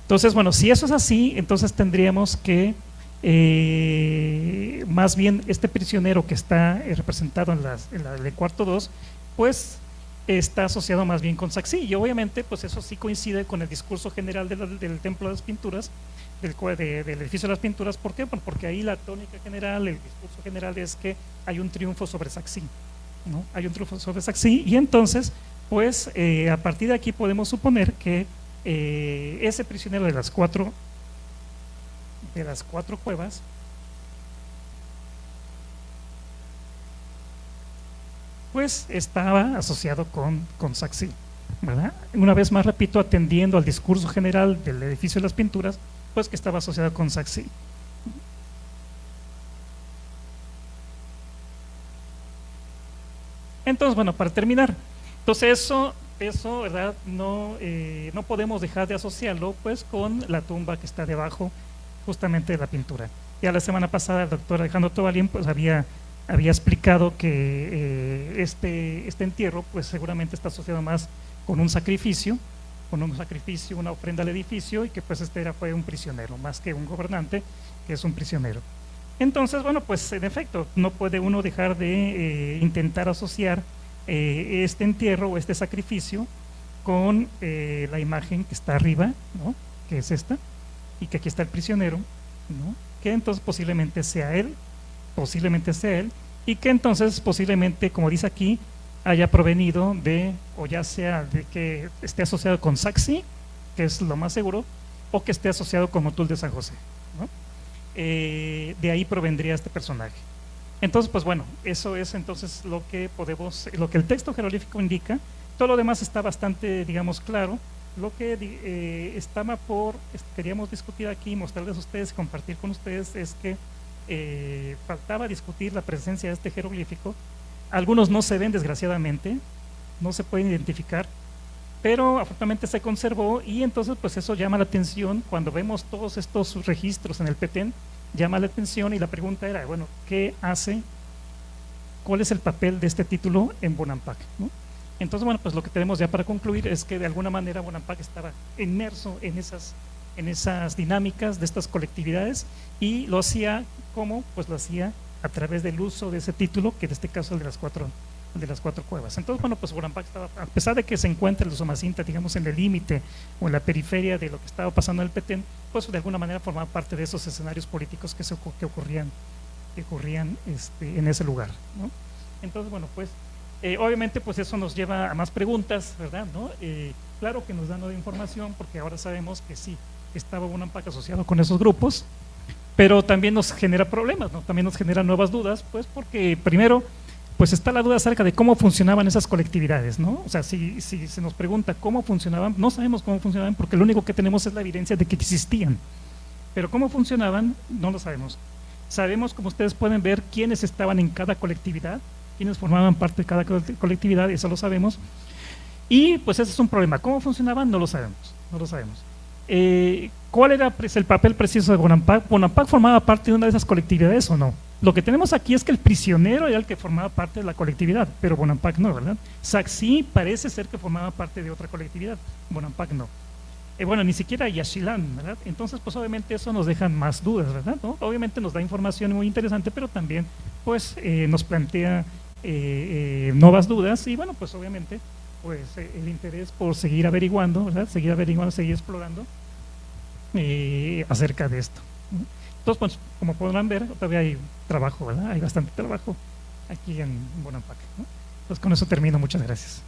Entonces, bueno, si eso es así, entonces tendríamos que más bien este prisionero que está representado en el cuarto 2, pues está asociado más bien con Saxí, y obviamente pues eso sí coincide con el discurso general del Templo de las Pinturas, del edificio de las Pinturas. ¿Por qué? Bueno, porque ahí la tónica general, el discurso general es que hay un triunfo sobre Saxí, ¿no? Hay un triunfo sobre Saxí, y entonces pues a partir de aquí podemos suponer que ese prisionero de las cuatro cuevas pues estaba asociado con Saxí, ¿verdad? Una vez más repito, atendiendo al discurso general del edificio de las Pinturas, pues que estaba asociado con Saxí. Entonces, bueno, para terminar, entonces eso, ¿verdad? No podemos dejar de asociarlo pues con la tumba que está debajo justamente de la pintura. Ya la semana pasada el doctor Alejandro Tobalín pues había explicado que este entierro pues seguramente está asociado más con un sacrificio, una ofrenda al edificio, y que pues fue un prisionero, más que un gobernante, que es un prisionero. Entonces, bueno, pues en efecto, no puede uno dejar de intentar asociar este entierro o este sacrificio con la imagen que está arriba, ¿no? Que es esta, y que aquí está el prisionero, ¿no? Que entonces posiblemente sea él, y que entonces posiblemente, como dice aquí, haya provenido o ya sea de que esté asociado con Saxí, que es lo más seguro, o que esté asociado con Motul de San José, ¿no? De ahí provendría este personaje. Entonces, pues bueno, eso es entonces lo que el texto jeroglífico indica. Todo lo demás está bastante, digamos, claro. Lo que queríamos discutir aquí, mostrarles a ustedes y compartir con ustedes es que faltaba discutir la presencia de este jeroglífico. Algunos no se ven, desgraciadamente, no se pueden identificar, pero afortunadamente se conservó, y entonces pues eso llama la atención. Cuando vemos todos estos registros en el Petén, llama la atención, y la pregunta era, bueno, ¿qué hace? ¿Cuál es el papel de este título en Bonampak, ¿no? Entonces, bueno, pues lo que tenemos ya para concluir es que de alguna manera Bonampak estaba inmerso en esas dinámicas de estas colectividades, y lo hacía ¿cómo? Pues lo hacía a través del uso de ese título, que en este caso es el de las cuatro cuevas. Entonces, bueno, pues Bonampak estaba, a pesar de que se encuentra el Usumacinta, digamos, en el límite o en la periferia de lo que estaba pasando en el Petén, pues de alguna manera formaba parte de esos escenarios políticos que ocurrían en ese lugar, ¿no? Entonces, bueno, pues obviamente pues eso nos lleva a más preguntas, ¿verdad? ¿No? Claro que nos da nueva información, porque ahora sabemos que sí, estaba Bonampak asociado con esos grupos, pero también nos genera problemas, ¿no? También nos genera nuevas dudas, pues porque primero, pues está la duda acerca de cómo funcionaban esas colectividades, ¿no? O sea, si se nos pregunta cómo funcionaban, no sabemos cómo funcionaban, porque lo único que tenemos es la evidencia de que existían, pero cómo funcionaban no lo sabemos. Sabemos, como ustedes pueden ver, quiénes estaban en cada colectividad, quiénes formaban parte de cada colectividad, eso lo sabemos, y pues ese es un problema. ¿Cómo funcionaban? No lo sabemos, no lo sabemos. ¿Cuál era el papel preciso de Bonampak? ¿Bonampak formaba parte de una de esas colectividades o no? Lo que tenemos aquí es que el prisionero era el que formaba parte de la colectividad, pero Bonampak no, ¿verdad? Sacsí parece ser que formaba parte de otra colectividad, Bonampak no. Bueno, ni siquiera Yaxchilán, ¿verdad? Entonces, pues obviamente eso nos deja más dudas, ¿verdad? ¿No? Obviamente nos da información muy interesante, pero también pues nos plantea nuevas dudas, y bueno, pues obviamente pues el interés por seguir averiguando, ¿verdad? Seguir averiguando, seguir explorando acerca de esto. Entonces, pues como podrán ver, todavía hay trabajo, ¿verdad? Hay bastante trabajo aquí en Bonampak, ¿no? Pues con eso termino, muchas gracias.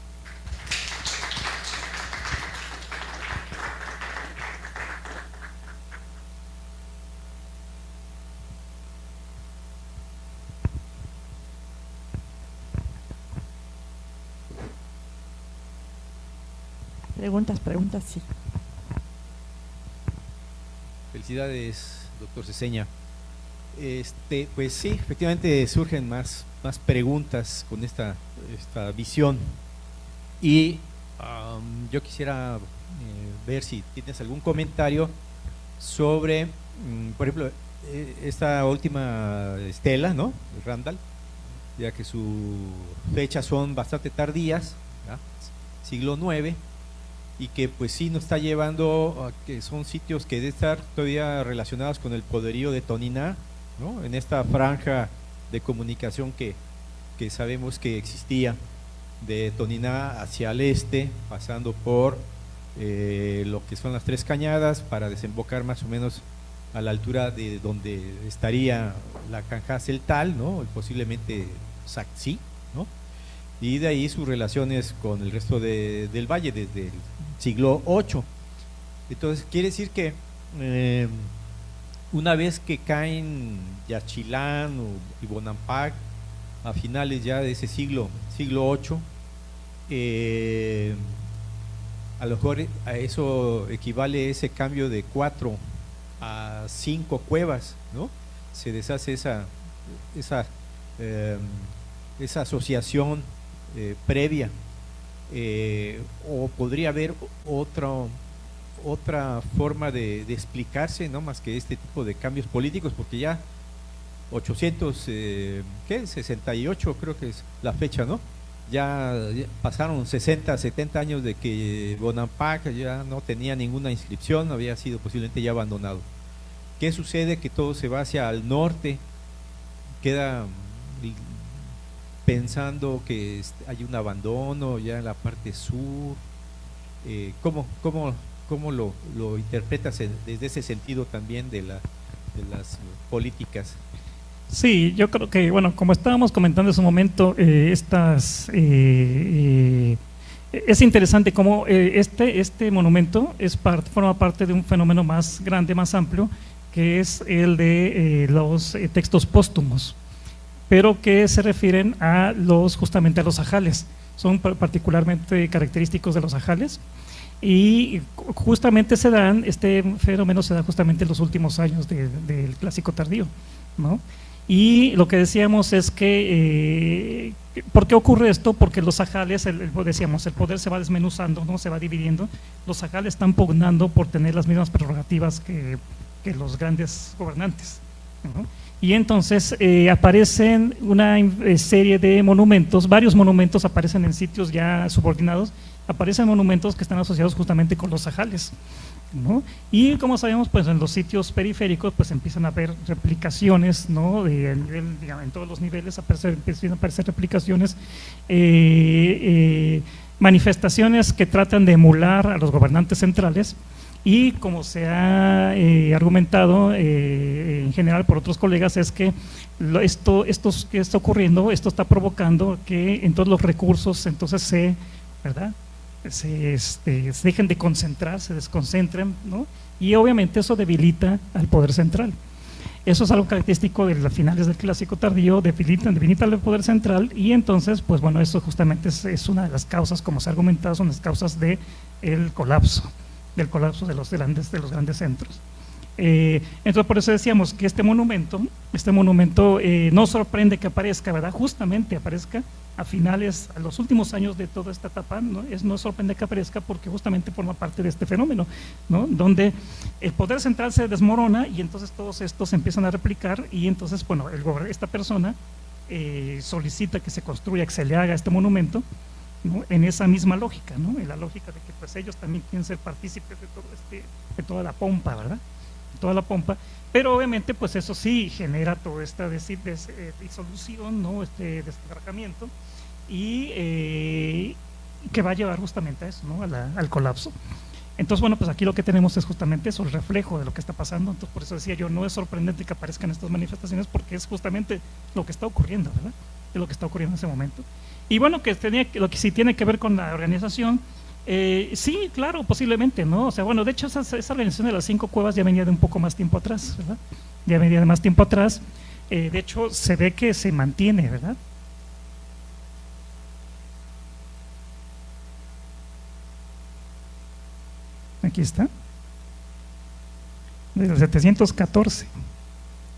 Preguntas, sí. Felicidades, doctor Ceseña. Pues sí, efectivamente surgen más preguntas con esta visión, y yo quisiera ver si tienes algún comentario sobre, por ejemplo, esta última estela, ¿no? Randall, ya que sus fechas son bastante tardías, ¿verdad? Siglo IX, y que pues sí nos está llevando a que son sitios que deben estar todavía relacionados con el poderío de Toniná, ¿no? En esta franja de comunicación que sabemos que existía de Toniná hacia el este, pasando por lo que son las Tres Cañadas, para desembocar más o menos a la altura de donde estaría la Canja Celtal, ¿no? Posiblemente Sacsí, ¿no? Y de ahí sus relaciones con el resto del valle desde el siglo VIII. Entonces quiere decir que una vez que caen Yaxchilán y Bonampak a finales ya de ese siglo VIII, a lo mejor a eso equivale ese cambio de 4 a 5 cuevas, ¿no? Se deshace esa asociación previa, o podría haber otra forma de explicarse, no más que este tipo de cambios políticos, porque ya 68 creo que es la fecha, ¿no? Ya pasaron 60, 70 años de que Bonampak ya no tenía ninguna inscripción, había sido posiblemente ya abandonado. ¿Qué sucede? Que todo se va hacia el norte, queda pensando que hay un abandono ya en la parte sur. ¿Cómo lo interpretas desde ese sentido también de las políticas? Sí, yo creo que, bueno, como estábamos comentando en su momento, es interesante cómo este monumento forma parte de un fenómeno más grande, más amplio, que es el de los textos póstumos, pero que se refieren justamente a los ajales, son particularmente característicos de los ajales, y justamente este fenómeno se da justamente en los últimos años del Clásico Tardío, ¿no? Y lo que decíamos es que, ¿por qué ocurre esto? Porque los ajales, decíamos, el poder se va desmenuzando, ¿no? Se va dividiendo, los ajales están pugnando por tener las mismas prerrogativas que los grandes gobernantes, Ujú. Y entonces aparecen una serie de monumentos, varios monumentos aparecen en sitios ya subordinados, aparecen monumentos que están asociados justamente con los sajales, ¿no? Y como sabemos, pues en los sitios periféricos pues empiezan a haber replicaciones, ¿no? De nivel, digamos, en todos los niveles empiezan a aparecer replicaciones, manifestaciones que tratan de emular a los gobernantes centrales. Y como se ha argumentado en general por otros colegas, es que esto que está ocurriendo, esto está provocando que en todos los recursos entonces ¿verdad? Se dejen de concentrar, se desconcentren, ¿no? Y obviamente eso debilita al poder central. Eso es algo característico de las finales del Clásico tardío, debilita el poder central, y entonces, pues bueno, eso justamente es una de las causas, como se ha argumentado, son las causas del colapso de los grandes centros. Entonces, por eso decíamos que este monumento no sorprende que aparezca, ¿verdad? Justamente aparezca a los últimos años de toda esta etapa, ¿no? No sorprende que aparezca porque justamente forma parte de este fenómeno, ¿no? Donde el poder central se desmorona y entonces todos estos se empiezan a replicar, y entonces, bueno, esta persona solicita que se construya, que se le haga este monumento, ¿no? En esa misma lógica, ¿no? En la lógica de que pues ellos también quieren ser partícipes de toda la pompa, ¿verdad? Toda la pompa, pero obviamente pues eso sí genera toda esta disolución, ¿no? Desquebrajamiento, y que va a llevar justamente a eso, ¿no? Al colapso. Entonces, bueno, pues aquí lo que tenemos es justamente eso, el reflejo de lo que está pasando. Entonces, por eso decía yo, no es sorprendente que aparezcan estas manifestaciones, porque es justamente lo que está ocurriendo, ¿verdad? Es lo que está ocurriendo en ese momento. Y bueno, lo que sí tiene que ver con la organización, sí, claro, posiblemente, ¿no? O sea, bueno, de hecho esa organización de las 5 cuevas ya venía de un poco más tiempo atrás, ¿verdad? Ya venía de más tiempo atrás, de hecho se ve que se mantiene, ¿verdad? Aquí está, desde el 714,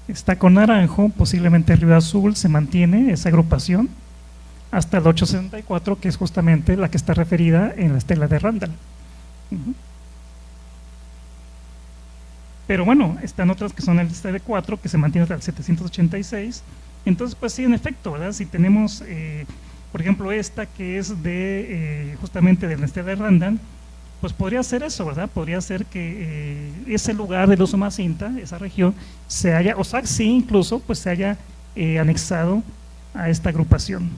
está con naranjo, posiblemente Río Azul, se mantiene esa agrupación, hasta el 864, que es justamente la que está referida en la estela de Randall. Pero bueno, están otras que son el CD4, que se mantiene hasta el 786. Entonces, pues sí, en efecto, ¿verdad? Si tenemos, por ejemplo, esta que es justamente de la estela de Randall, pues podría ser eso, ¿verdad? Podría ser que ese lugar de Usumacinta, esa región, o sea, sí, incluso, pues se haya anexado a esta agrupación,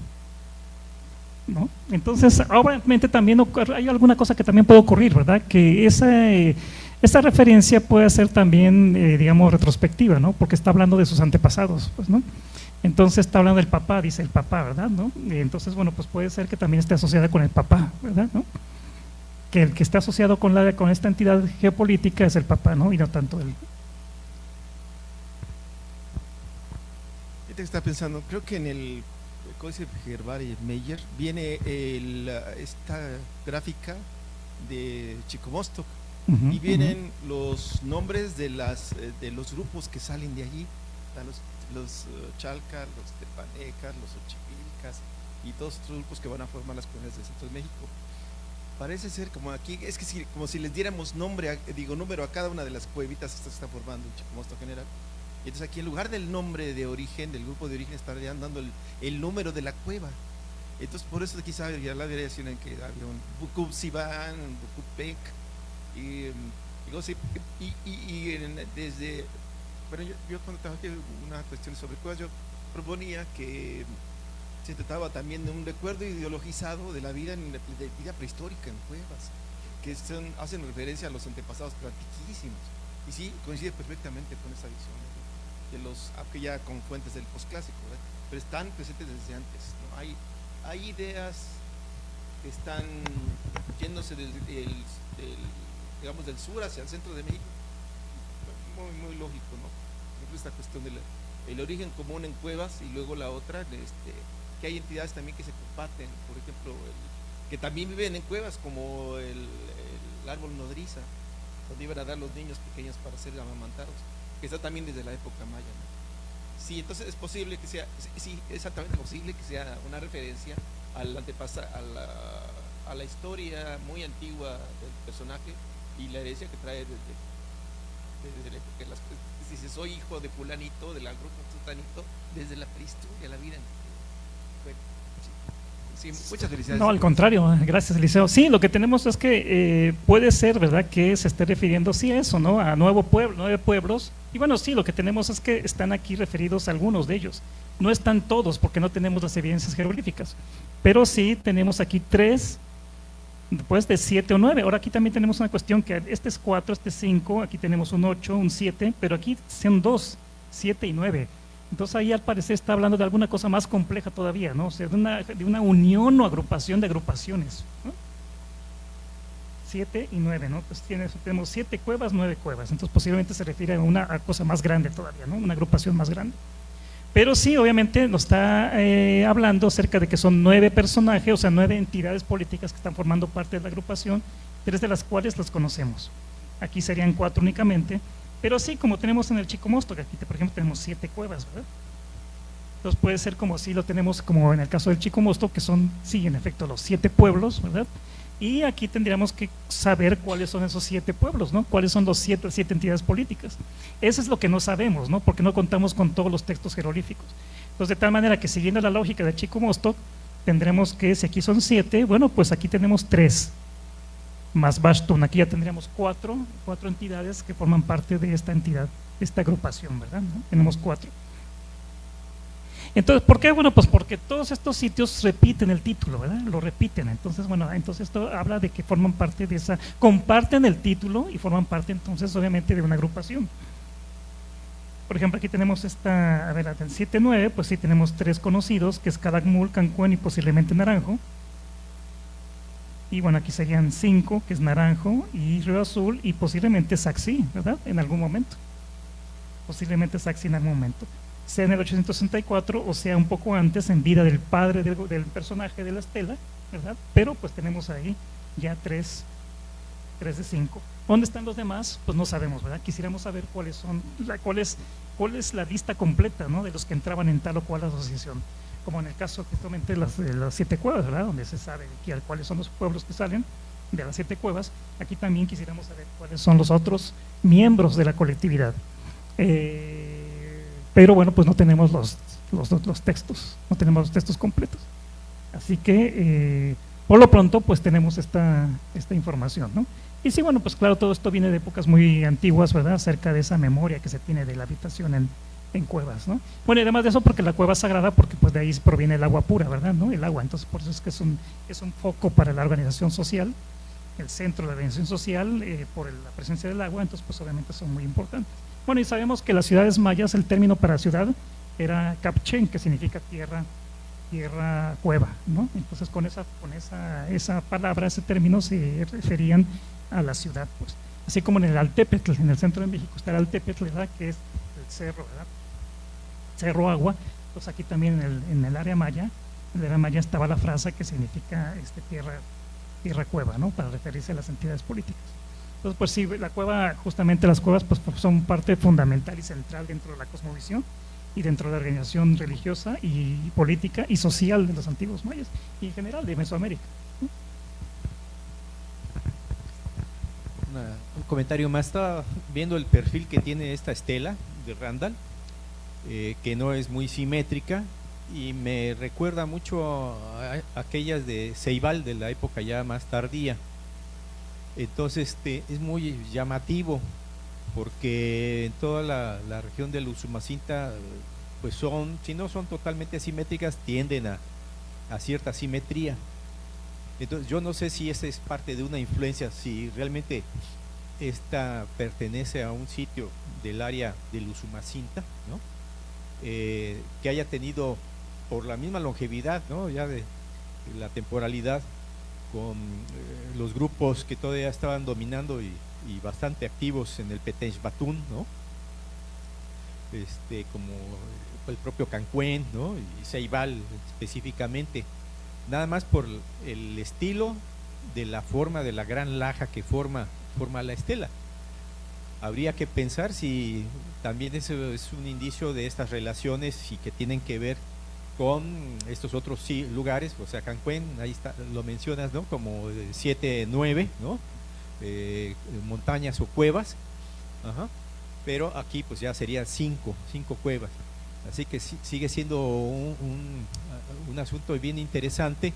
¿no? Entonces, obviamente también hay alguna cosa que también puede ocurrir, ¿verdad? Que esa referencia puede ser también, digamos, retrospectiva, ¿no? Porque está hablando de sus antepasados, pues, ¿no? Entonces está hablando del papá, dice el papá, ¿verdad? ¿No? Entonces, bueno, pues puede ser que también esté asociada con el papá, ¿verdad? ¿No? Que el que está asociado con esta entidad geopolítica es el papá, ¿no? Y no tanto él. Yo te estaba pensando, creo que en el Códice Gervais-Meyer viene esta gráfica de Chicomostoc, y vienen los nombres de los grupos que salen de allí, los Chalcas, los Tepanecas, los Ochipilcas y todos estos grupos que van a formar las colonias del centro de México. Parece ser como aquí, es que como si les diéramos número a cada una de las cuevitas que se está formando en Chicomostoc general. Y entonces aquí en lugar del nombre de origen, del grupo de origen, estarían dando el número de la cueva. Entonces por eso quizá había la variación en que había un Bucupsiban, un Bucupec, bueno, yo cuando trabajé una cuestión sobre cuevas, yo proponía que se trataba también de un recuerdo ideologizado de la vida prehistórica en cuevas, que hacen referencia a los antepasados antiquísimos, y sí, coincide perfectamente con esa visión aunque ya con fuentes del posclásico, ¿verdad? Pero están presentes desde antes, ¿no? Hay ideas que están yéndose digamos del sur hacia el centro de México, muy, muy lógico, ¿no? Por ejemplo, esta cuestión del origen común en cuevas, y luego la otra, que hay entidades también que se comparten, por ejemplo, que también viven en cuevas, como el árbol nodriza, donde iban a dar los niños pequeños para ser amamantados, que está también desde la época maya, ¿no? Sí, entonces es posible que sea, sí, exactamente posible que sea una referencia a la historia muy antigua del personaje y la herencia que trae desde la época de las, dice, soy hijo de fulanito, del grupo tutanito, desde la prehistoria, la vida. Bueno, sí, muchas felicidades. No, al contrario, gracias, Eliseo. Sí, lo que tenemos es que puede ser, ¿verdad?, que se esté refiriendo, sí, a eso, ¿no?, a nueve pueblos. Y bueno, sí, lo que tenemos es que están aquí referidos a algunos de ellos. No están todos, porque no tenemos las evidencias jeroglíficas. Pero sí tenemos aquí 3, después de 7 o 9. Ahora aquí también tenemos una cuestión que este es 4, este es 5, aquí tenemos un 8, un 7, pero aquí son 2, 7 y 9. Entonces ahí al parecer está hablando de alguna cosa más compleja todavía, ¿no? O sea, de una unión o agrupación de agrupaciones, ¿no? 7 y 9, ¿no? Pues tenemos 7 cuevas, 9 cuevas. Entonces posiblemente se refiere a una cosa más grande todavía, ¿no? Una agrupación más grande. Pero sí, obviamente nos está hablando acerca de que son 9 personajes, o sea, 9 entidades políticas que están formando parte de la agrupación, 3 de las cuales los conocemos. Aquí serían 4 únicamente, pero sí, como tenemos en el Chicomostoc, aquí por ejemplo tenemos 7 cuevas, ¿verdad? Entonces puede ser como si lo tenemos como en el caso del Chicomostoc, que son, sí, en efecto, los 7 pueblos, ¿verdad? Y aquí tendríamos que saber cuáles son esos 7 pueblos, ¿no? Cuáles son las 7 entidades políticas. Eso es lo que no sabemos, ¿no? Porque no contamos con todos los textos jeroglíficos. Entonces, de tal manera que siguiendo la lógica de Chicomostoc, tendremos que, si aquí son 7, bueno, pues aquí tenemos 3, más Bashtun, aquí ya tendríamos 4 entidades que forman parte de esta entidad, de esta agrupación, ¿verdad? ¿No? Tenemos 4. Entonces, ¿por qué? Bueno, pues porque todos estos sitios repiten el título, ¿verdad? Lo repiten. Entonces, bueno, entonces esto habla de que forman parte de esa, comparten el título y forman parte entonces obviamente de una agrupación. Por ejemplo, aquí tenemos esta, a ver, del 7-9, pues sí tenemos 3 conocidos, que es Calakmul, Cancún y posiblemente Naranjo. Y bueno, aquí serían 5, que es Naranjo y Río Azul y posiblemente Saxi, ¿verdad? En algún momento. Posiblemente Saxi en algún momento. Sea en el 864 o sea un poco antes, en vida del padre del personaje de la estela, ¿verdad? Pero pues tenemos ahí ya 3 de 5. ¿Dónde están los demás? Pues no sabemos, ¿verdad? Quisiéramos saber cuál es la lista completa, ¿no?, de los que entraban en tal o cual asociación. Como en el caso justamente de las 7 cuevas, ¿verdad?, donde se sabe cuáles son los pueblos que salen de las 7 cuevas. Aquí también quisiéramos saber cuáles son los otros miembros de la colectividad. Pero bueno, pues no tenemos los textos, no tenemos los textos completos. Así que, por lo pronto, pues tenemos esta información, ¿no? Y sí, bueno, pues claro, todo esto viene de épocas muy antiguas, ¿verdad?, acerca de esa memoria que se tiene de la habitación en cuevas, ¿no? Bueno, y además de eso, porque la cueva es sagrada, porque pues de ahí proviene el agua pura, ¿verdad?, ¿no? El agua, entonces por eso es que es un foco para la organización social, el centro de la organización social, por la presencia del agua, entonces pues obviamente son muy importantes. Bueno, y sabemos que las ciudades mayas, el término para ciudad era Capchen, que significa tierra cueva, ¿no? Entonces con esa palabra, ese término se referían a la ciudad, pues. Así como en el Altepetl, en el centro de México está el Altepetl, ¿verdad?, que es el cerro, ¿verdad?, Cerro Agua. Pues aquí también en el área maya, estaba la frase que significa tierra cueva, ¿no?, para referirse a las entidades políticas. Entonces, pues sí, la cueva, justamente las cuevas pues son parte fundamental y central dentro de la cosmovisión y dentro de la organización religiosa y política y social de los antiguos mayas y en general de Mesoamérica. Un comentario más, estaba viendo el perfil que tiene esta estela de Randall, que no es muy simétrica y me recuerda mucho a aquellas de Ceibal de la época ya más tardía. Entonces es muy llamativo porque en toda la región del Usumacinta pues si no son totalmente simétricas, tienden a cierta simetría. Entonces yo no sé si esa es parte de una influencia, si realmente esta pertenece a un sitio del área del Usumacinta, ¿no? Que haya tenido por la misma longevidad, ¿no?, ya de la temporalidad, con los grupos que todavía estaban dominando y bastante activos en el Petén-Batún, ¿no?, como el propio Cancún, ¿no?, y Ceibal específicamente, nada más por el estilo de la forma de la gran laja que forma la estela. Habría que pensar si también eso es un indicio de estas relaciones y que tienen que ver con estos otros lugares, o sea, Cancún, ahí está, lo mencionas, ¿no?, como 7-9, ¿no?, montañas o cuevas. Ajá. pero aquí pues ya serían cinco cuevas. Así que sigue siendo un asunto bien interesante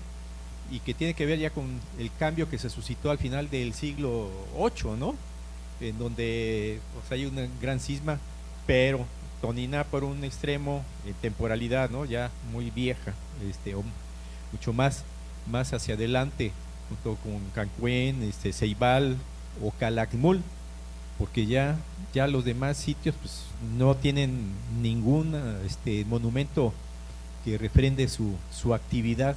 y que tiene que ver ya con el cambio que se suscitó al final del siglo VIII, ¿no? En donde pues, hay una gran cisma, pero Toniná por un extremo, en temporalidad, ¿no? Ya muy vieja, o mucho más hacia adelante, junto con Cancuén, Ceibal o Calakmul, porque ya los demás sitios pues no tienen ningún monumento que refrende su actividad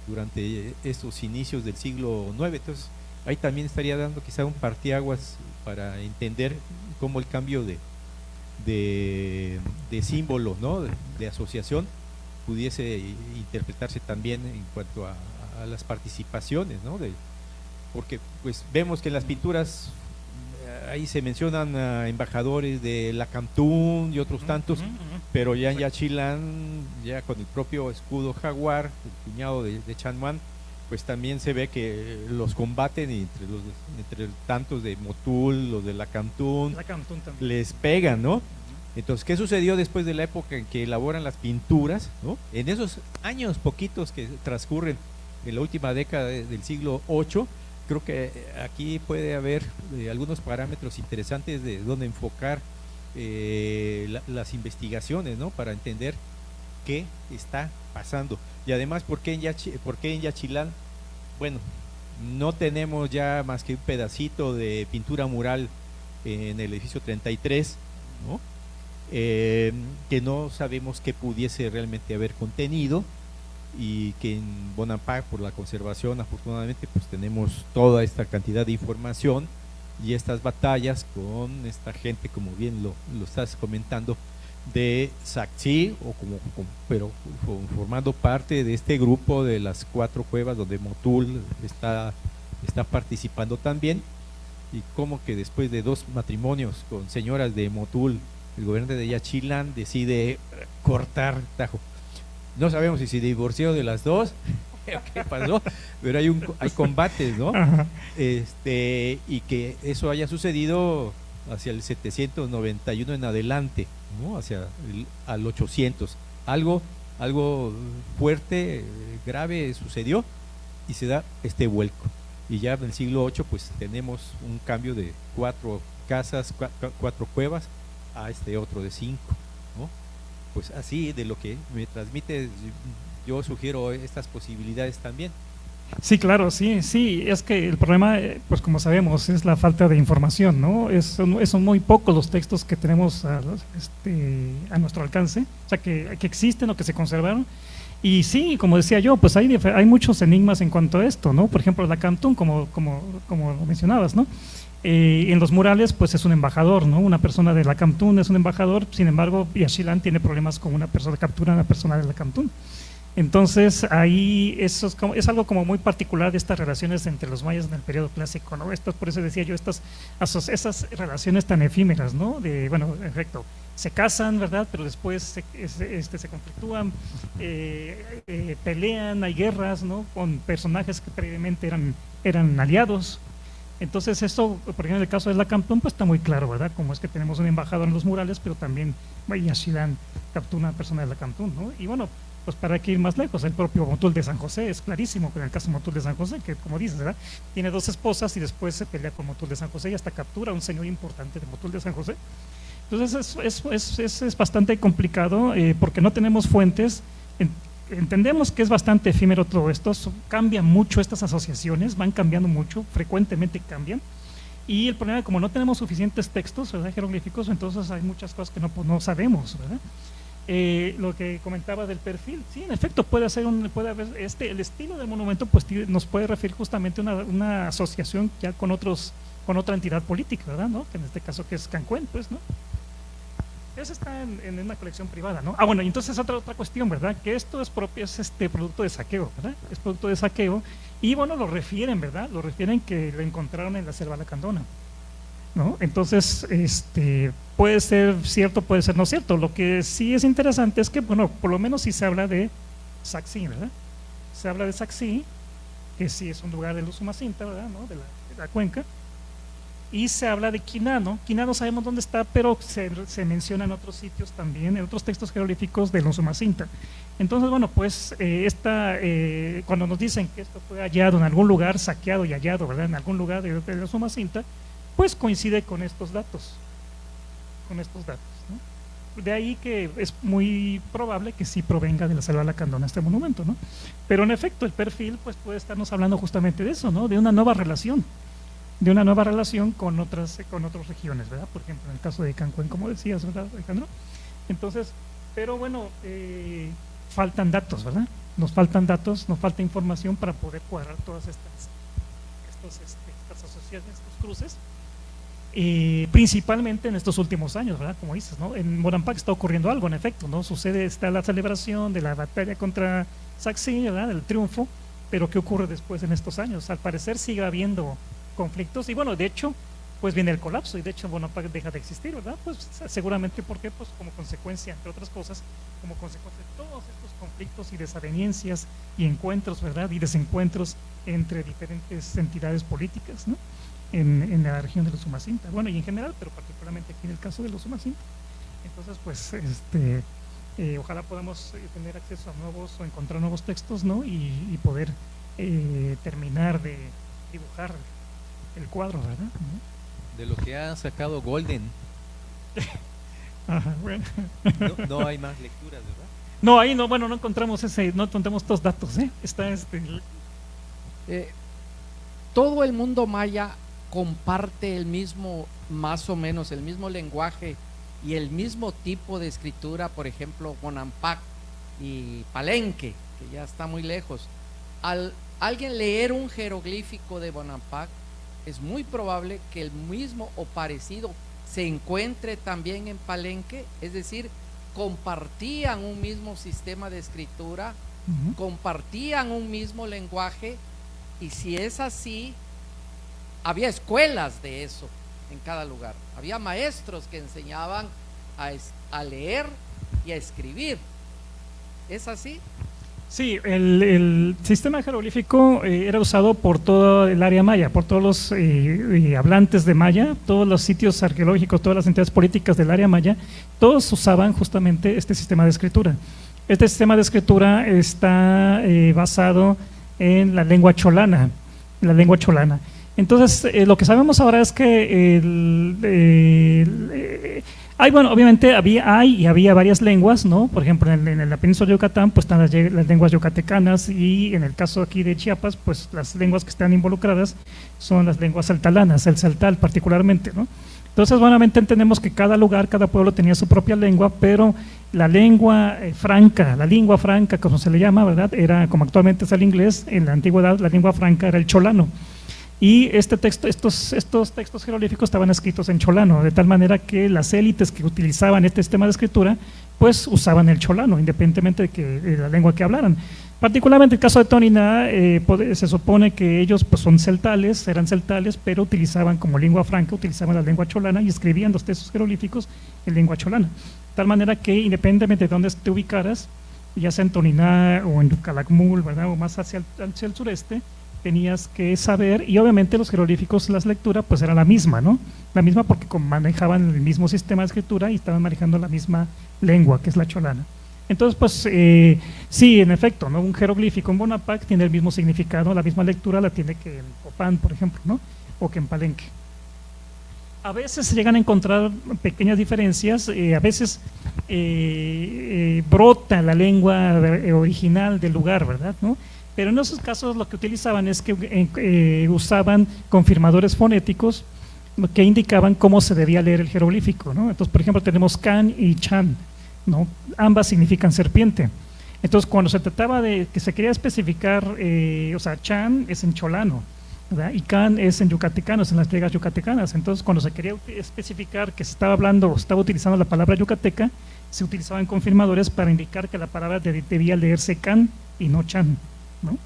durante estos inicios del siglo IX. Entonces ahí también estaría dando quizá un parteaguas para entender cómo el cambio de símbolo, ¿no? de asociación pudiese interpretarse también en cuanto a las participaciones, ¿no? Porque pues vemos que en las pinturas ahí se mencionan embajadores de Lacamtún y otros tantos, pero ya en Yaxchilán, ya con el propio escudo jaguar, el cuñado de Chanman, pues también se ve que los combaten y entre tantos de Motul, los de Lacamtún, les pegan, ¿no? Entonces, ¿qué sucedió después de la época en que elaboran las pinturas, ¿no? En esos años poquitos que transcurren en la última década del siglo VIII, creo que aquí puede haber algunos parámetros interesantes de dónde enfocar las investigaciones, ¿no? Para entender qué está pasando. Y además, ¿por qué en Yaxchilán? Bueno, no tenemos ya más que un pedacito de pintura mural en el edificio 33, ¿no? Que no sabemos qué pudiese realmente haber contenido, y que en Bonampak, por la conservación, afortunadamente pues tenemos toda esta cantidad de información y estas batallas con esta gente, como bien lo estás comentando, de Sacsí, pero formando parte de este grupo de las 4 cuevas donde Motul está participando también, y como que después de 2 matrimonios con señoras de Motul, el gobernante de Yaxchilán decide cortar tajo. No sabemos si se divorció de las 2, qué pasó, pero hay combates, ¿no? Y que eso haya sucedido hacia el 791 en adelante, ¿no? Al 800. Algo fuerte, grave sucedió y se da este vuelco. Y ya en el siglo VIII pues tenemos un cambio de 4 casas, 4 cuevas a otro de 5, ¿no? Pues así, de lo que me transmite, yo sugiero estas posibilidades también. Sí, claro, sí, es que el problema, pues como sabemos, es la falta de información, ¿no? Son muy pocos los textos que tenemos a nuestro alcance, o sea, que existen o que se conservaron. Y sí, como decía yo, pues hay muchos enigmas en cuanto a esto, ¿no? Por ejemplo, Lacamtún, como lo mencionabas, ¿no? En los murales, pues es un embajador, ¿no? Una persona de Lacamtún es un embajador, sin embargo, Yaxchilán tiene problemas con una persona, captura a una persona de Lacamtún. Entonces, ahí eso es algo como muy particular de estas relaciones entre los mayas en el periodo clásico, ¿no? Por eso decía yo, esas relaciones tan efímeras, ¿no? Bueno, en efecto, se casan, ¿verdad? Pero después se conflictúan, pelean, hay guerras, ¿no? Con personajes que previamente eran aliados. Entonces esto, por ejemplo, en el caso de Lacamtún, pues está muy claro, ¿verdad? Como es que tenemos un embajador en los murales, pero también Yaxchilán captura a una persona de Lacamtún, ¿no? Y bueno, pues para que ir más lejos, el propio Motul de San José es clarísimo, con el caso de Motul de San José, que como dices, ¿verdad? Tiene 2 esposas y después se pelea con Motul de San José y hasta captura a un señor importante de Motul de San José. Entonces es bastante complicado porque no tenemos fuentes. Entendemos que es bastante efímero todo esto, cambian mucho estas asociaciones, van cambiando mucho, frecuentemente cambian, y el problema es como no tenemos suficientes textos, ¿verdad?, jeroglíficos, entonces hay muchas cosas que no sabemos, ¿verdad? Lo que comentaba del perfil, sí, en efecto puede haber el estilo del monumento, pues nos puede referir justamente a una asociación ya con otra entidad política, ¿verdad?, ¿no? Que en este caso que es Cancuén, pues, ¿no? Eso está en una colección privada, ¿no? Bueno, y entonces otra cuestión, ¿verdad? Que esto es producto de saqueo, ¿verdad? Es producto de saqueo, y bueno, lo refieren, ¿verdad? Lo refieren que lo encontraron en la selva lacandona, ¿no? Entonces, puede ser cierto, puede ser no cierto. Lo que sí es interesante es que, bueno, por lo menos sí se habla de Sacsí, ¿verdad? Se habla de Sacsí, que sí es un lugar de Usumacinta, ¿verdad?, ¿no? De la cuenca. y se habla de Quinano. Quinano sabemos dónde está, pero se menciona en otros sitios también, en otros textos jeroglíficos de los Umacinta. Entonces, bueno, pues cuando nos dicen que esto fue hallado en algún lugar, saqueado y hallado, ¿verdad?, en algún lugar de los Umacinta, pues coincide con estos datos, ¿no? De ahí que es muy probable que sí provenga de la selva lacandona este monumento, ¿no? Pero en efecto, el perfil pues puede estarnos hablando justamente de eso, ¿no?, de una nueva relación con otras regiones, ¿verdad? Por ejemplo, en el caso de Cancuén, como decías, ¿verdad, Alejandro? Entonces, pero bueno, faltan datos, ¿verdad? Nos faltan datos, nos falta información para poder cuadrar todas estas asociaciones, estos cruces, principalmente en estos últimos años, ¿verdad? Como dices, ¿no? En Bonampak está ocurriendo algo, en efecto, ¿no? Está la celebración de la batalla contra Sacsayhuamán, ¿verdad?, del triunfo, pero ¿qué ocurre después en estos años? Al parecer sigue habiendo conflictos y bueno, de hecho, pues viene el colapso y de hecho Bonampak deja de existir, ¿verdad? Pues seguramente, ¿por qué? Pues como consecuencia, entre otras cosas, como consecuencia de todos estos conflictos y desavenencias y encuentros, ¿verdad?, y desencuentros entre diferentes entidades políticas, ¿no?, en la región de los Umacinta, bueno, y en general, pero particularmente aquí en el caso de los Umacinta. Entonces, pues, ojalá podamos tener acceso a nuevos o encontrar nuevos textos, ¿no?, y poder terminar de dibujar el cuadro, ¿verdad? ¿No? De lo que ha sacado Golden. Ajá, bueno. No hay más lecturas, ¿verdad? No, ahí no, bueno, no encontramos estos datos, ¿eh? Está todo el mundo maya comparte el mismo, más o menos, el mismo lenguaje y el mismo tipo de escritura. Por ejemplo, Bonampak y Palenque, que ya está muy lejos. Al alguien leer un jeroglífico de Bonampak, es muy probable que el mismo o parecido se encuentre también en Palenque, es decir, compartían un mismo sistema de escritura, compartían un mismo lenguaje, y si es así, había escuelas de eso en cada lugar, había maestros que enseñaban a leer y a escribir. ¿Es así? Sí, el sistema jeroglífico era usado por todo el área maya, por todos los hablantes de maya, todos los sitios arqueológicos, todas las entidades políticas del área maya, todos usaban justamente este sistema de escritura. Este sistema de escritura está basado en la lengua cholana, Entonces, lo que sabemos ahora es que bueno, obviamente había varias lenguas, ¿no? Por ejemplo, en la península de Yucatán, pues están las lenguas yucatecanas, y en el caso aquí de Chiapas, pues las lenguas que están involucradas son las lenguas saltalanas, el saltal particularmente, ¿no? Entonces, obviamente entendemos que cada lugar, cada pueblo tenía su propia lengua, pero la lengua franca, como se le llama, ¿verdad?, era, como actualmente es el inglés, en la antigüedad la lengua franca era el cholano. Y estos textos jeroglíficos estaban escritos en cholano, de tal manera que las élites que utilizaban este sistema de escritura, pues usaban el cholano, independientemente de la lengua que hablaran. Particularmente el caso de Toniná, se supone que ellos pues eran celtales, pero utilizaban como lengua franca, utilizaban la lengua cholana y escribían los textos jeroglíficos en lengua cholana. De tal manera que independientemente de dónde te ubicaras, ya sea en Toniná o en Calakmul, ¿verdad?, o más hacia el sureste, tenías que saber, y obviamente los jeroglíficos, las lecturas, pues era la misma, ¿no? La misma porque manejaban el mismo sistema de escritura y estaban manejando la misma lengua, que es la cholana. Entonces, pues sí, en efecto, ¿no?, un jeroglífico en Bonampak tiene el mismo significado, la misma lectura la tiene que en Copán, por ejemplo, ¿no?, o que en Palenque. A veces se llegan a encontrar pequeñas diferencias, a veces brota la lengua original del lugar, ¿verdad?, ¿no? Pero en esos casos lo que utilizaban es que usaban confirmadores fonéticos que indicaban cómo se debía leer el jeroglífico, ¿no? Entonces, por ejemplo, tenemos Can y Chan, ¿no? Ambas significan serpiente. Entonces, cuando se trataba de que se quería especificar, o sea, Chan es en cholano, ¿verdad?, y Can es en yucatecano, es en las plegas yucatecanas. Entonces, cuando se quería especificar que se estaba hablando o estaba utilizando la palabra yucateca, se utilizaban confirmadores para indicar que la palabra debía leerse Can y no Chan, ¿no?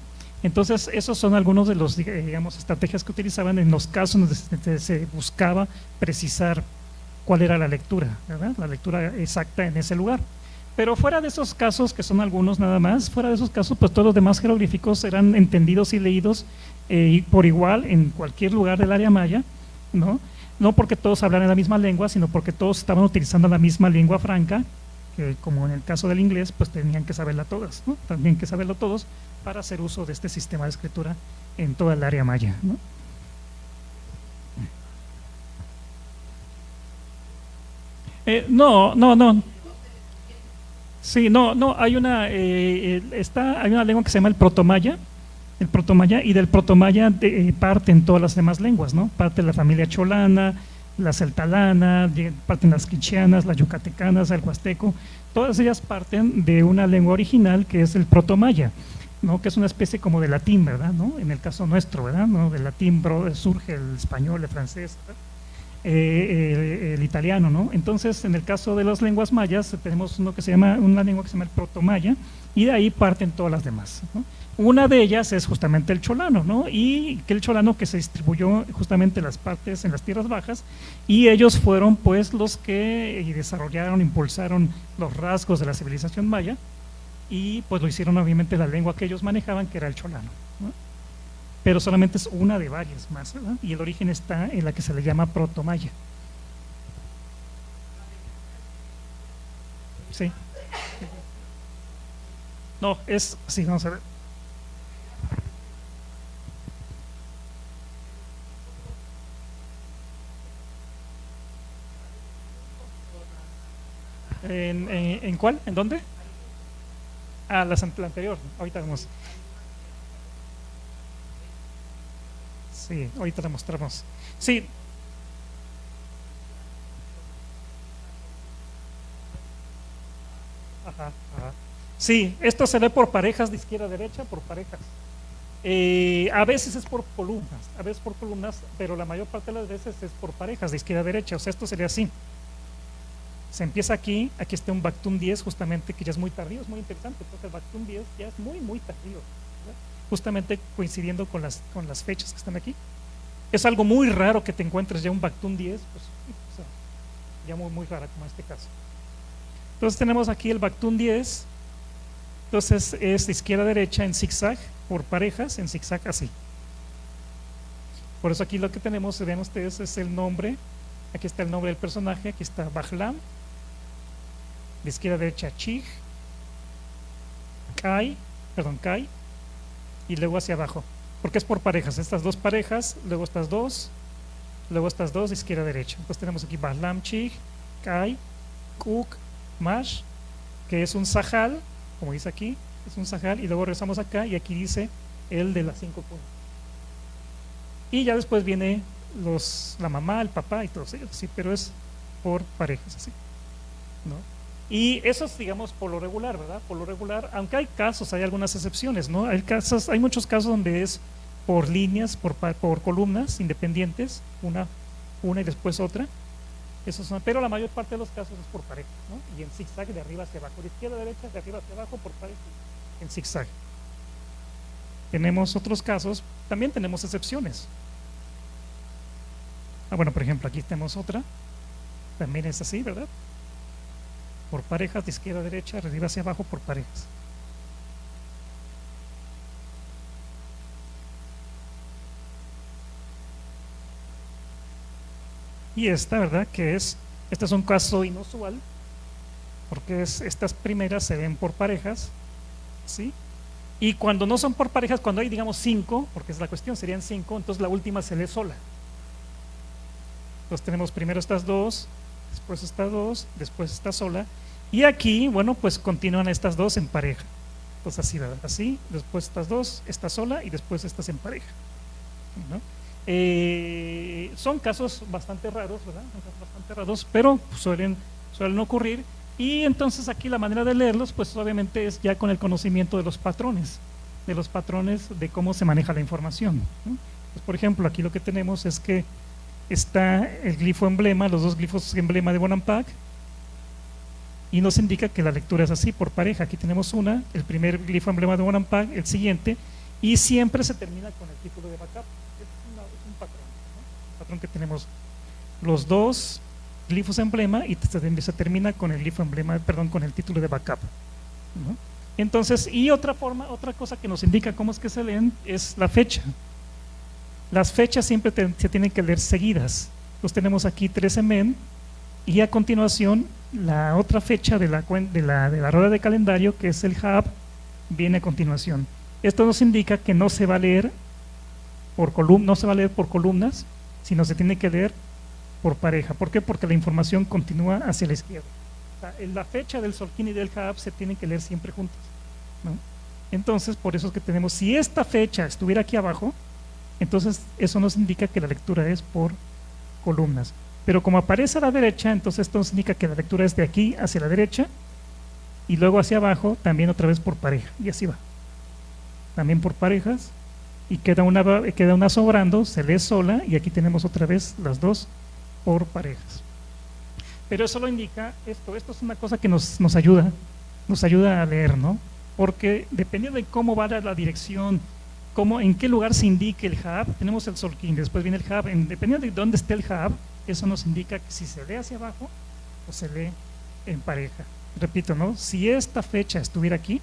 Entonces, esos son algunos de los, digamos, estrategias que utilizaban en los casos donde se buscaba precisar cuál era la lectura, ¿verdad?, la lectura exacta en ese lugar. Pero fuera de esos casos, que son algunos nada más, fuera de esos casos, pues todos los demás jeroglíficos eran entendidos y leídos por igual en cualquier lugar del área maya, ¿no? no porque todos hablaran la misma lengua, sino porque todos estaban utilizando la misma lengua franca, que como en el caso del inglés, pues tenían que saberla todas, ¿no? También que saberlo todos para hacer uso de este sistema de escritura en toda el área maya, ¿no? No. Sí, no, hay una, hay una lengua que se llama el protomaya, y del protomaya parten todas las demás lenguas, ¿no? Parte la familia cholana, la celtalana, parten las quicheanas, las yucatecanas, el huasteco, todas ellas parten de una lengua original que es el protomaya, ¿no? Que es una especie como de latín, ¿verdad? ¿No? En el caso nuestro, ¿verdad? ¿No? Del latín surge el español, el francés, el italiano, ¿no? Entonces, en el caso de las lenguas mayas, tenemos una lengua que se llama el protomaya, y de ahí parten todas las demás, ¿no? Una de ellas es justamente el cholano, ¿no? Y que el cholano que se distribuyó justamente en las partes, en las tierras bajas, y ellos fueron pues los que desarrollaron, impulsaron los rasgos de la civilización maya, y pues lo hicieron obviamente la lengua que ellos manejaban, que era el cholano, ¿no? Pero solamente es una de varias más, ¿verdad? Y el origen está en la que se le llama protomaya. Sí. No, sí, vamos a ver. ¿En cuál? ¿En dónde? Ah, la anterior. Ahorita vamos. Sí, ahorita la mostramos. Sí. Ajá. Sí, esto se ve por parejas de izquierda a derecha, por parejas. A veces es por columnas, pero la mayor parte de las veces es por parejas de izquierda a derecha. O sea, esto sería así. Se empieza aquí está un Bactún 10 justamente, que ya es muy tardío, es muy interesante, porque el Bactún 10 ya es muy tardío, ¿verdad? Justamente coincidiendo con las fechas que están aquí. Es algo muy raro que te encuentres ya un Bactún 10, pues, o sea, ya muy raro como en este caso. Entonces tenemos aquí el Bactún 10, entonces es de izquierda a derecha en zigzag, por parejas, en zigzag así. Por eso aquí lo que tenemos, vean ustedes, es el nombre, aquí está el nombre del personaje, aquí está Bajlam, de izquierda a derecha Chig, Kai, y luego hacia abajo, porque es por parejas, estas dos parejas, luego estas dos, de izquierda a derecha. Entonces tenemos aquí Bajlam, Chig, Kai, Kuk, Mash, que es un Sahal, como dice aquí, es un Sahal, y luego regresamos acá y aquí dice el de las 5 puntas. Y ya después viene la mamá, el papá y todos ellos, sí, pero es por parejas, así, ¿no? Y eso es, digamos, por lo regular, ¿verdad? Por lo regular, aunque hay casos, hay algunas excepciones, ¿no? Hay muchos casos donde es por líneas, por columnas independientes, una y después otra. Pero la mayor parte de los casos es por parejas, ¿no? Y en zigzag de arriba hacia abajo, de izquierda a derecha, de arriba hacia abajo, por parejas, en zigzag. Tenemos otros casos, también tenemos excepciones. Bueno, por ejemplo, aquí tenemos otra, también es así, ¿verdad? Por parejas, de izquierda a derecha, de arriba hacia abajo, por parejas. Y esta, ¿verdad? Este es un caso inusual, porque estas primeras se ven por parejas, ¿sí? Y cuando no son por parejas, cuando hay, digamos, 5, porque es la cuestión, serían 5, entonces la última se lee sola. Entonces tenemos primero estas dos, después estas dos, después esta sola, y aquí, bueno, pues continúan estas dos en pareja. Entonces así, ¿verdad? Así, después estas dos, esta sola y después estas en pareja, ¿no? Son casos bastante raros, ¿verdad? Bastante raros, pero suelen ocurrir. Y entonces aquí la manera de leerlos, pues obviamente es ya con el conocimiento de los patrones de cómo se maneja la información, ¿no? Pues, por ejemplo, aquí lo que tenemos es que está el glifo emblema, los dos glifos emblema de Bonampak, y nos indica que la lectura es así, por pareja. Aquí tenemos el primer glifo emblema de Bonampak, el siguiente, y siempre se termina con el título de backup. Es un patrón, ¿no? Un patrón que tenemos los dos glifos emblema y se termina con el glifo emblema, perdón, con el título de backup, ¿no? Entonces, y otra cosa que nos indica cómo es que se leen es la fecha. Las fechas siempre se tienen que leer seguidas, Entonces tenemos aquí 13 men, y a continuación la otra fecha de la rueda de calendario, que es el Hab, viene a continuación. Esto nos indica que no se va a leer por columnas, sino se tiene que leer por pareja. ¿Por qué? Porque la información continúa hacia la izquierda. O sea, la fecha del Solkin y del Hab se tienen que leer siempre juntas, ¿no? Entonces, por eso es que tenemos, si esta fecha estuviera aquí abajo, entonces eso nos indica que la lectura es por columnas. Pero como aparece a la derecha, entonces esto nos indica que la lectura es de aquí hacia la derecha y luego hacia abajo, también otra vez por pareja, y así va. También por parejas, y queda una sobrando, se lee sola, y aquí tenemos otra vez las dos por parejas. Pero eso lo indica esto es una cosa que nos ayuda a leer, ¿no? Porque dependiendo de cómo va la dirección, en qué lugar se indique el Hab, tenemos el Solkin, después viene el Hab, dependiendo de dónde esté el Hab, eso nos indica que si se lee hacia abajo o se lee en pareja. Repito, ¿no? Si esta fecha estuviera aquí,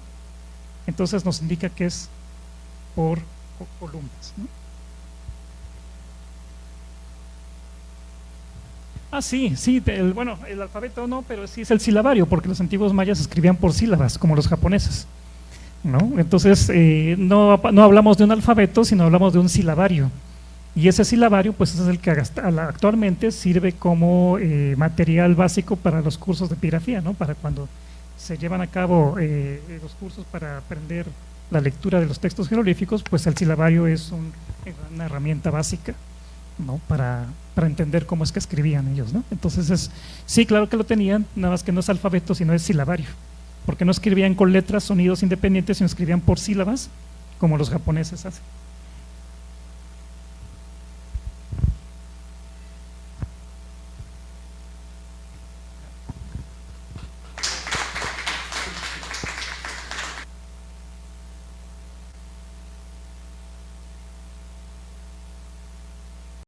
entonces nos indica que es por columnas, ¿no? Sí, el alfabeto no, pero sí es el silabario, porque los antiguos mayas escribían por sílabas, como los japoneses, ¿no? Entonces, no hablamos de un alfabeto, sino hablamos de un silabario. Y ese silabario, pues es el que actualmente sirve como material básico para los cursos de epigrafía, ¿no? Para cuando se llevan a cabo los cursos para aprender la lectura de los textos jeroglíficos, pues el silabario es una herramienta básica, ¿no? Para entender cómo es que escribían ellos, ¿no? Entonces, sí, claro que lo tenían, nada más que no es alfabeto, sino es silabario, porque no escribían con letras, sonidos independientes, sino escribían por sílabas, como los japoneses hacen.